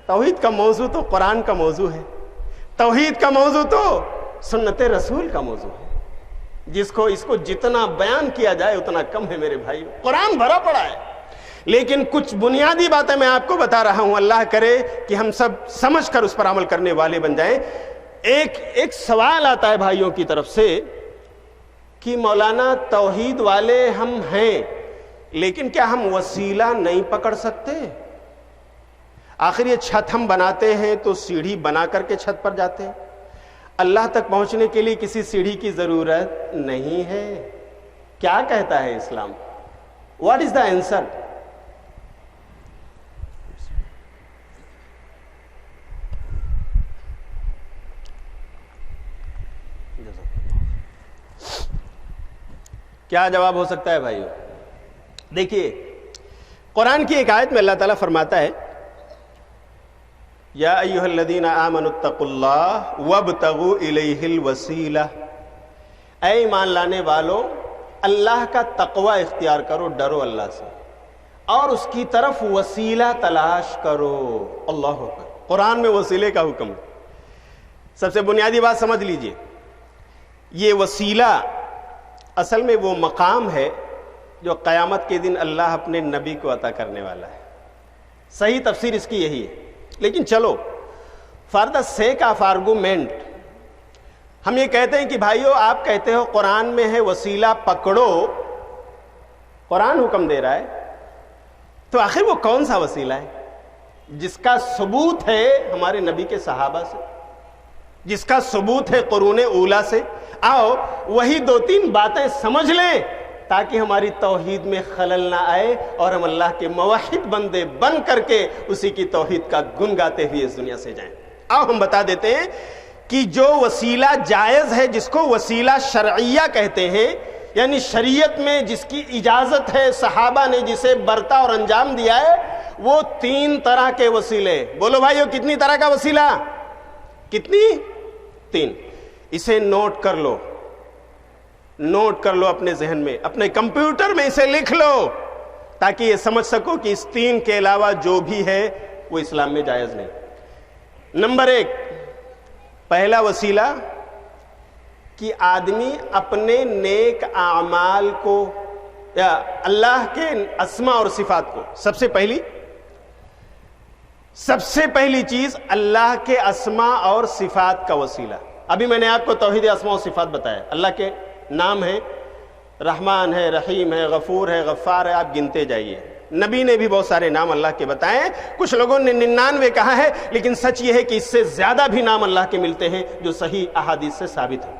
توحید کا موضوع تو قرآن کا موضوع ہے, توحید کا موضوع تو سنت رسول کا موضوع ہے, اس کو جتنا بیان کیا جائے اتنا کم ہے میرے بھائی. قرآن بھرا پڑا ہے, لیکن کچھ بنیادی باتیں میں آپ کو بتا رہا ہوں, اللہ کرے کہ ہم سب سمجھ کر اس پر عمل کرنے والے بن جائیں. ایک سوال آتا ہے بھائیوں کی طرف سے کہ مولانا توحید والے ہم ہیں لیکن کیا ہم وسیلہ نہیں پکڑ سکتے؟ آخر یہ چھت ہم بناتے ہیں تو سیڑھی بنا کر کے چھت پر جاتے ہیں، اللہ تک پہنچنے کے لیے کسی سیڑھی کی ضرورت نہیں ہے۔ کیا کہتا ہے اسلام؟ What is the answer? کیا جواب ہو سکتا ہے بھائیو؟ دیکھیے قرآن کی ایک آیت میں اللہ تعالیٰ فرماتا ہے یا ایھا الذین آمنوا اتقوا اللہ وابتغوا الیہ الوسیلہ، اے ایمان لانے والو اللہ کا تقوی اختیار کرو، ڈرو اللہ سے اور اس کی طرف وسیلہ تلاش کرو۔ اللہ اکبر، قرآن میں وسیلے کا حکم ہے۔ سب سے بنیادی بات سمجھ لیجئے، یہ وسیلہ اصل میں وہ مقام ہے جو قیامت کے دن اللہ اپنے نبی کو عطا کرنے والا ہے۔ صحیح تفسیر اس کی یہی ہے، لیکن چلو for the sake of argument ہم یہ کہتے ہیں کہ بھائیو آپ کہتے ہو قرآن میں ہے وسیلہ پکڑو، قرآن حکم دے رہا ہے، تو آخر وہ کون سا وسیلہ ہے جس کا ثبوت ہے ہمارے نبی کے صحابہ سے، جس کا ثبوت ہے قرون اولیٰ سے؟ آؤ وہی دو تین باتیں سمجھ لیں تاکہ ہماری توحید میں خلل نہ آئے اور ہم اللہ کے موحد بندے بن کر کے اسی کی توحید کا گن گاتے ہوئے اس دنیا سے جائیں۔ آؤ ہم بتا دیتے ہیں کہ جو وسیلہ جائز ہے، جس کو وسیلہ شرعیہ کہتے ہیں، یعنی شریعت میں جس کی اجازت ہے، صحابہ نے جسے برتا اور انجام دیا ہے، وہ تین طرح کے وسیلے۔ بولو بھائیو کتنی طرح کا وسیلہ؟ کتنی؟ تین۔ اسے نوٹ کر لو، نوٹ کر لو اپنے ذہن میں، اپنے کمپیوٹر میں اسے لکھ لو تاکہ یہ سمجھ سکو کہ اس تین کے علاوہ جو بھی ہے وہ اسلام میں جائز نہیں۔ نمبر ایک، پہلا وسیلہ کہ آدمی اپنے نیک اعمال کو یا اللہ کے اسماء اور صفات کو، سب سے پہلی چیز اللہ کے اسماء اور صفات کا وسیلہ۔ ابھی میں نے آپ کو توحید اسماء و صفات بتایا، اللہ کے نام ہے، رحمان ہے، رحیم ہے، غفور ہے، غفار ہے، آپ گنتے جائیے۔ نبی نے بھی بہت سارے نام اللہ کے بتائے، کچھ لوگوں نے 99 کہا ہے، لیکن سچ یہ ہے کہ اس سے زیادہ بھی نام اللہ کے ملتے ہیں جو صحیح احادیث سے ثابت ہے۔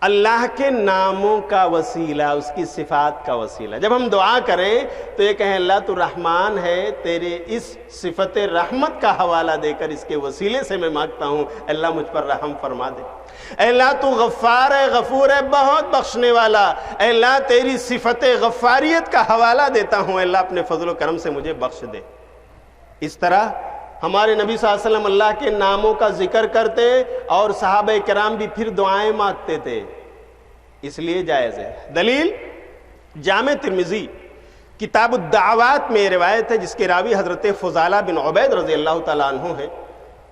اللہ کے ناموں کا وسیلہ، اس کی صفات کا وسیلہ۔ جب ہم دعا کریں تو یہ کہیں اللہ تو رحمان ہے، تیرے اس صفت رحمت کا حوالہ دے کر اس کے وسیلے سے میں مانگتا ہوں اللہ مجھ پر رحم فرما دے۔ اے اللہ تو غفار ہے، غفور ہے، بہت بخشنے والا، اے اللہ تیری صفت غفاریت کا حوالہ دیتا ہوں، اے اللہ اپنے فضل و کرم سے مجھے بخش دے۔ اس طرح ہمارے نبی صلی اللہ علیہ وسلم اللہ کے ناموں کا ذکر کرتے اور صحابہ کرام بھی پھر دعائیں مانگتے تھے، اس لیے جائز ہے۔ دلیل جامع ترمذی کتاب الدعوات میں روایت ہے جس کے راوی حضرت فضالہ بن عبید رضی اللہ تعالیٰ عنہ ہیں،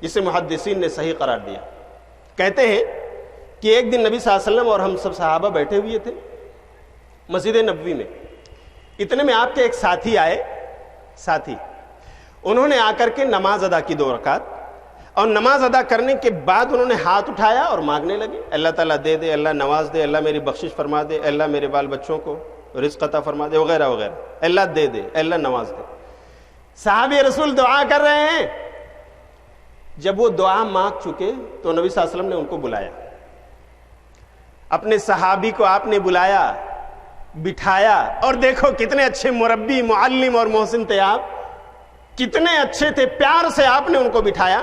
جسے محدثین نے صحیح قرار دیا۔ کہتے ہیں کہ ایک دن نبی صلی اللہ علیہ وسلم اور ہم سب صحابہ بیٹھے ہوئے تھے مسجد نبوی میں، اتنے میں آپ کے ایک ساتھی آئے، انہوں نے آ کر کے نماز ادا کی 2 رکعت، اور نماز ادا کرنے کے بعد انہوں نے ہاتھ اٹھایا اور مانگنے لگے، اللہ تعالیٰ دے دے، اللہ نواز دے، اللہ میری بخشش فرما دے، اللہ میرے بال بچوں کو رزق عطا فرما دے، وغیرہ وغیرہ، اللہ دے دے، اللہ نواز دے۔ صحابی رسول دعا کر رہے ہیں۔ جب وہ دعا مانگ چکے تو نبی صلی اللہ علیہ وسلم نے ان کو بلایا، اپنے صحابی کو آپ نے بلایا، بٹھایا، اور دیکھو کتنے اچھے مربی، معلم اور محسن تھے آپ، کتنے اچھے تھے، پیار سے آپ نے ان کو بٹھایا۔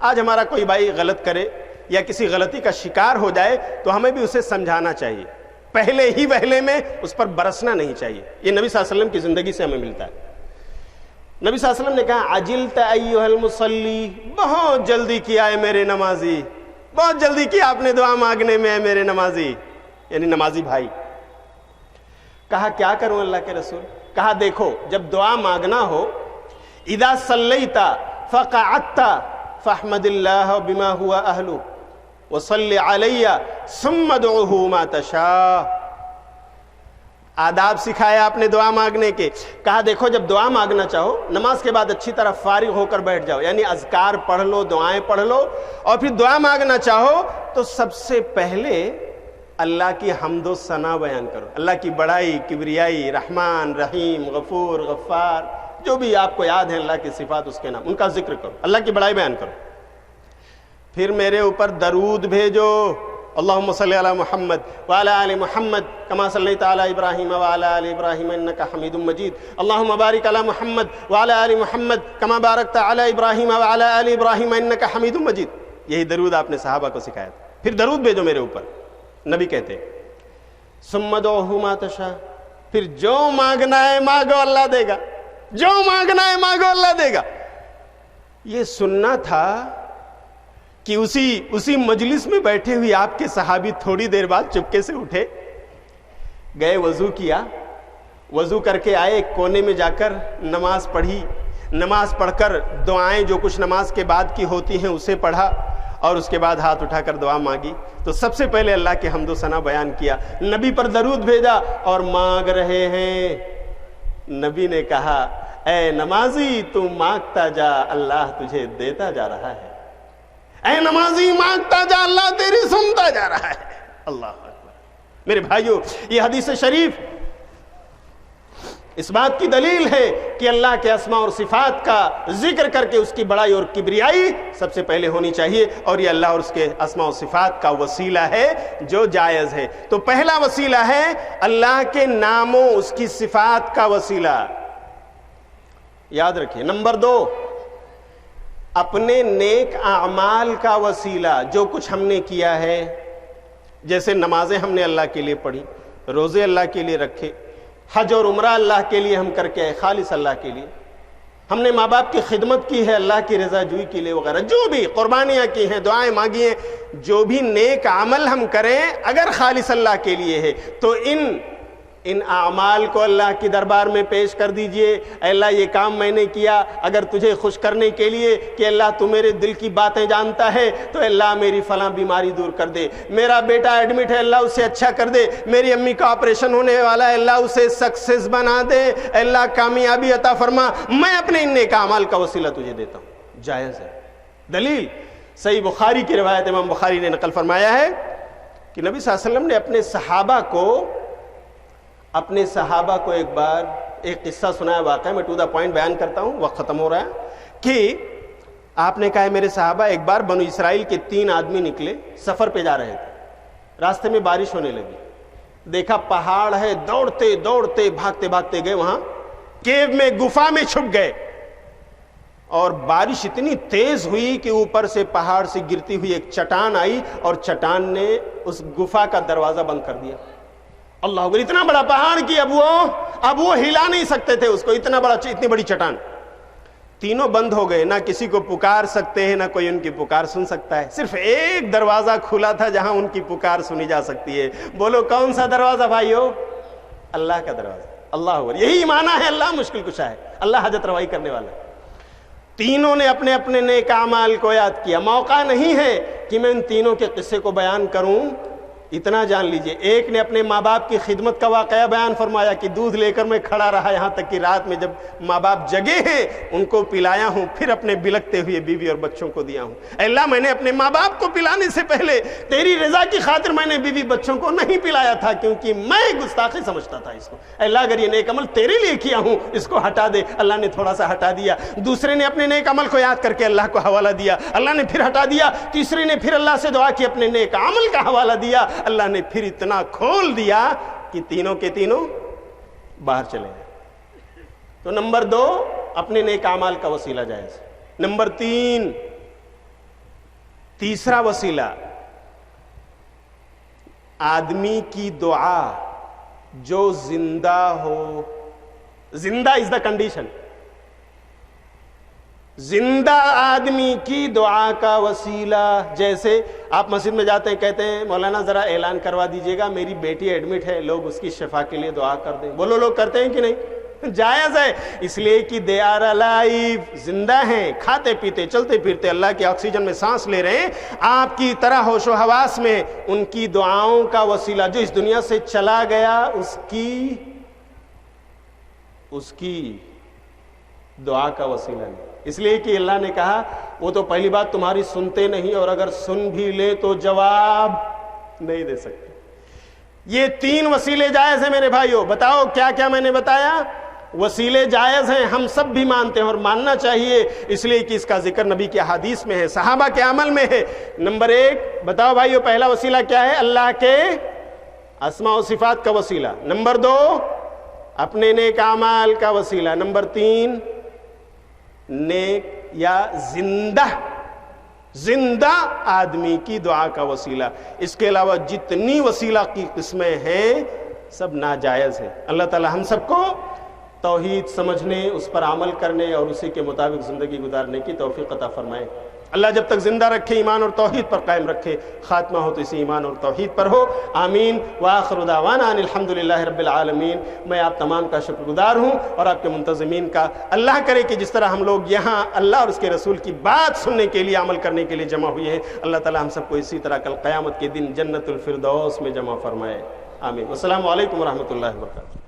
آج ہمارا کوئی بھائی غلط کرے یا کسی غلطی کا شکار ہو جائے تو ہمیں بھی اسے سمجھانا چاہیے، پہلے ہی وہلے میں اس پر برسنا نہیں چاہیے۔ یہ نبی صلی اللہ علیہ وسلم کی زندگی سے ہمیں ملتا ہے۔ نبی صلی اللہ علیہ وسلم نے کہا عجلت ایھا المصلی، بہت جلدی کیا ہے میرے نمازی، بہت جلدی کیا آپ نے دعا مانگنے میں ہے میرے نمازی، یعنی نمازی بھائی۔ کہا کیا کروں اللہ کے رسول؟ کہا دیکھو جب دعا مانگنا ہو، اذا صلیت فقعدت فاحمد اللہ بما هو اہلہ وصل علی ثم ادعوہ ما تشاء۔ آداب سکھائے آپ نے دعا مانگنے کے. کہا دیکھو جب دعا مانگنا چاہو نماز کے بعد اچھی طرح فارغ ہو کر بیٹھ جاؤ، یعنی اذکار پڑھ لو، دعائیں پڑھ لو، اور پھر دعا مانگنا چاہو تو سب سے پہلے اللہ کی حمد و ثنا بیان کرو، اللہ کی بڑائی، کبریائی، رحمان، رحیم، غفور، غفار، جو بھی آپ کو یاد ہے اللہ کی صفات، اس کے نام، ان کا ذکر کرو، اللہ کی بڑائی بیان کرو. پھر میرے اوپر درود بھیجو، اللہم صلی علی محمد وعلی آل محمد کما صلیت علی ابراہیم وعلی آل ابراہیم انک حمید مجید، اللہم بارک علی محمد وعلی آل محمد کما بارکت علی ابراہیم وعلی آل ابراہیم انک حمید مجید. یہی درود آپ نے صحابہ کو سکھایا تھا. پھر درود بھیجو میرے اوپر. نبی کہتے ثم ادعوہ ما تشاء، پھر جو مانگنا ہے مانگو اللہ دے گا، جو مانگنا ہے مانگو اللہ دے گا. یہ سننا تھا کہ اسی مجلس میں بیٹھے ہوئے آپ کے صحابی تھوڑی دیر بعد چپکے سے اٹھے، گئے وضو کیا، وضو کر کے آئے، ایک کونے میں جا کر نماز پڑھی، نماز پڑھ کر دعائیں جو کچھ نماز کے بعد کی ہوتی ہیں اسے پڑھا، اور اس کے بعد ہاتھ اٹھا کر دعا مانگی. تو سب سے پہلے اللہ کے حمد و ثنا بیان کیا، نبی پر درود بھیجا اور مانگ رہے ہیں. نبی نے کہا اے نمازی تو مانگتا جا، اللہ تجھے دیتا جا رہا ہے. اے نمازی مانگتا جا، اللہ تیری سنتا جا رہا ہے. اللہ اکبر. میرے بھائیو، یہ حدیث شریف اس بات کی دلیل ہے کہ اللہ کے اسماء اور صفات کا ذکر کر کے اس کی بڑائی اور کبریائی سب سے پہلے ہونی چاہیے، اور یہ اللہ اور اس کے اسماء و صفات کا وسیلہ ہے جو جائز ہے. تو پہلا وسیلہ ہے اللہ کے ناموں، اس کی صفات کا وسیلہ، یاد رکھیے. نمبر 2، اپنے نیک اعمال کا وسیلہ، جو کچھ ہم نے کیا ہے، جیسے نمازیں ہم نے اللہ کے لیے پڑھی، روزے اللہ کے لیے رکھے، حج اور عمرہ اللہ کے لیے ہم کر کے آئے، خالص اللہ کے لیے، ہم نے ماں باپ کی خدمت کی ہے اللہ کی رضا جوئی کے لیے وغیرہ، جو بھی قربانیاں کی ہیں، دعائیں مانگی ہیں، جو بھی نیک عمل ہم کریں اگر خالص اللہ کے لیے ہے تو ان اعمال کو اللہ کی دربار میں پیش کر دیجئے. اے اللہ یہ کام میں نے کیا اگر تجھے خوش کرنے کے لیے کہ اللہ تو میرے دل کی باتیں جانتا ہے، تو اللہ میری فلاں بیماری دور کر دے، میرا بیٹا ایڈمٹ ہے اللہ اسے اچھا کر دے، میری امی کا آپریشن ہونے والا ہے اللہ اسے سکسیس بنا دے، اللہ کامیابی عطا فرما. میں اپنے ان نیک اعمال کا وسیلہ تجھے دیتا ہوں. جائز ہے. دلیل صحیح بخاری کی روایت، امام بخاری نے نقل فرمایا ہے کہ نبی صلی اللہ علیہ وسلم نے اپنے صحابہ کو ایک بار ایک قصہ سنایا، واقعہ میں ٹو دا پوائنٹ بیان کرتا ہوں، وقت ختم ہو رہا ہے، کہ آپ نے کہا ہے میرے صحابہ ایک بار بنو اسرائیل کے 3 آدمی نکلے، سفر پہ جا رہے تھے، راستے میں بارش ہونے لگی، دیکھا پہاڑ ہے، دوڑتے دوڑتے بھاگتے بھاگتے گئے وہاں کیو میں، گفا میں چھپ گئے، اور بارش اتنی تیز ہوئی کہ اوپر سے پہاڑ سے گرتی ہوئی ایک چٹان آئی اور چٹان نے اس گفا کا دروازہ بند کر دیا. اللہ اکبر. اتنا بڑا پہاڑ کی اب وہ ہلا نہیں سکتے تھے اس کو، اتنی بڑی چٹان. تینوں بند ہو گئے، نہ کسی کو پکار سکتے ہیں، نہ کوئی ان کی پکار سن سکتا ہے. صرف ایک دروازہ کھلا تھا جہاں ان کی پکار سنی جا سکتی ہے. بولو کون سا دروازہ بھائیو؟ اللہ کا دروازہ. اللہ اکبر. یہی معنی ہے اللہ مشکل کشا ہے، اللہ حاجت روائی کرنے والا ہے. تینوں نے اپنے اپنے نیک اعمال کو یاد کیا. موقع نہیں ہے کہ میں ان تینوں کے قصے کو بیان کروں، اتنا جان لیجئے. ایک نے اپنے ماں باپ کی خدمت کا واقعہ بیان فرمایا کہ دودھ لے کر میں کھڑا رہا یہاں تک کہ رات میں جب ماں باپ جگے ہیں ان کو پلایا ہوں، پھر اپنے بلکتے ہوئے بیوی اور بچوں کو دیا ہوں. اے اللہ میں نے اپنے ماں باپ کو پلانے سے پہلے تیری رضا کی خاطر میں نے بیوی بچوں کو نہیں پلایا تھا، کیونکہ میں گستاخی سمجھتا تھا اس کو. اے اللہ اگر یہ نیک عمل تیرے لیے کیا ہوں اس کو ہٹا دے. اللہ نے تھوڑا سا ہٹا دیا. دوسرے نے اپنے نیک عمل کو یاد کر کے اللہ کو حوالہ دیا، اللہ نے پھر ہٹا دیا. تیسرے نے پھر اللہ سے دعا کی، اپنے نیک عمل کا حوالہ دیا، اللہ نے پھر اتنا کھول دیا کہ تینوں کے تینوں باہر چلے گئے. تو نمبر 2 اپنے نیک اعمال کا وسیلہ جائز. نمبر 3 تیسرا وسیلہ آدمی کی دعا جو زندہ ہو. زندہ از دا کنڈیشن. زندہ آدمی کی دعا کا وسیلہ. جیسے آپ مسجد میں جاتے ہیں، کہتے ہیں مولانا ذرا اعلان کروا دیجئے گا میری بیٹی ایڈمٹ ہے، لوگ اس کی شفا کے لیے دعا کر دیں. بولو لوگ کرتے ہیں کہ نہیں؟ جائز ہے، اس لیے کہ دے آر الائیو، زندہ ہیں، کھاتے پیتے چلتے پھرتے اللہ کے آکسیجن میں سانس لے رہے ہیں، آپ کی طرح ہوش و حواس میں، ان کی دعاؤں کا وسیلہ، جو اس دنیا سے چلا گیا اس کی دعا کا وسیلہ نہیں، اس لیے کہ اللہ نے کہا وہ تو پہلی بات تمہاری سنتے نہیں، اور اگر سن بھی لے تو جواب نہیں دے سکتے۔ یہ 3 وسیلے جائز ہیں میرے بھائیوں، بتاؤ کیا کیا میں نے بتایا؟ وسیلے جائز ہیں، ہم سب بھی مانتے ہیں اور ماننا چاہیے، اس لیے کہ اس کا ذکر نبی کے حدیث میں ہے، صحابہ کے عمل میں ہے۔ نمبر 1 بتاؤ بھائیوں، پہلا وسیلہ کیا ہے؟ اللہ کے اسماء و صفات کا وسیلہ۔ نمبر 2 اپنے نیک اعمال کا وسیلہ۔ نمبر 3 نیک یا زندہ آدمی کی دعا کا وسیلہ۔ اس کے علاوہ جتنی وسیلہ کی قسمیں ہیں سب ناجائز ہیں۔ اللہ تعالی ہم سب کو توحید سمجھنے، اس پر عمل کرنے اور اسی کے مطابق زندگی گزارنے کی توفیق عطا فرمائے۔ اللہ جب تک زندہ رکھے ایمان اور توحید پر قائم رکھے، خاتمہ ہو تو اسی ایمان اور توحید پر ہو، آمین۔ وآخر دعوانا ان الحمدللہ رب العالمین۔ میں آپ تمام کا شکر گزار ہوں اور آپ کے منتظمین کا۔ اللہ کرے کہ جس طرح ہم لوگ یہاں اللہ اور اس کے رسول کی بات سننے کے لیے، عمل کرنے کے لیے جمع ہوئے ہیں، اللہ تعالی ہم سب کو اسی طرح کل قیامت کے دن جنت الفردوس میں جمع فرمائے، آمین۔ السلام علیکم ورحمۃ اللہ وبرکاتہ۔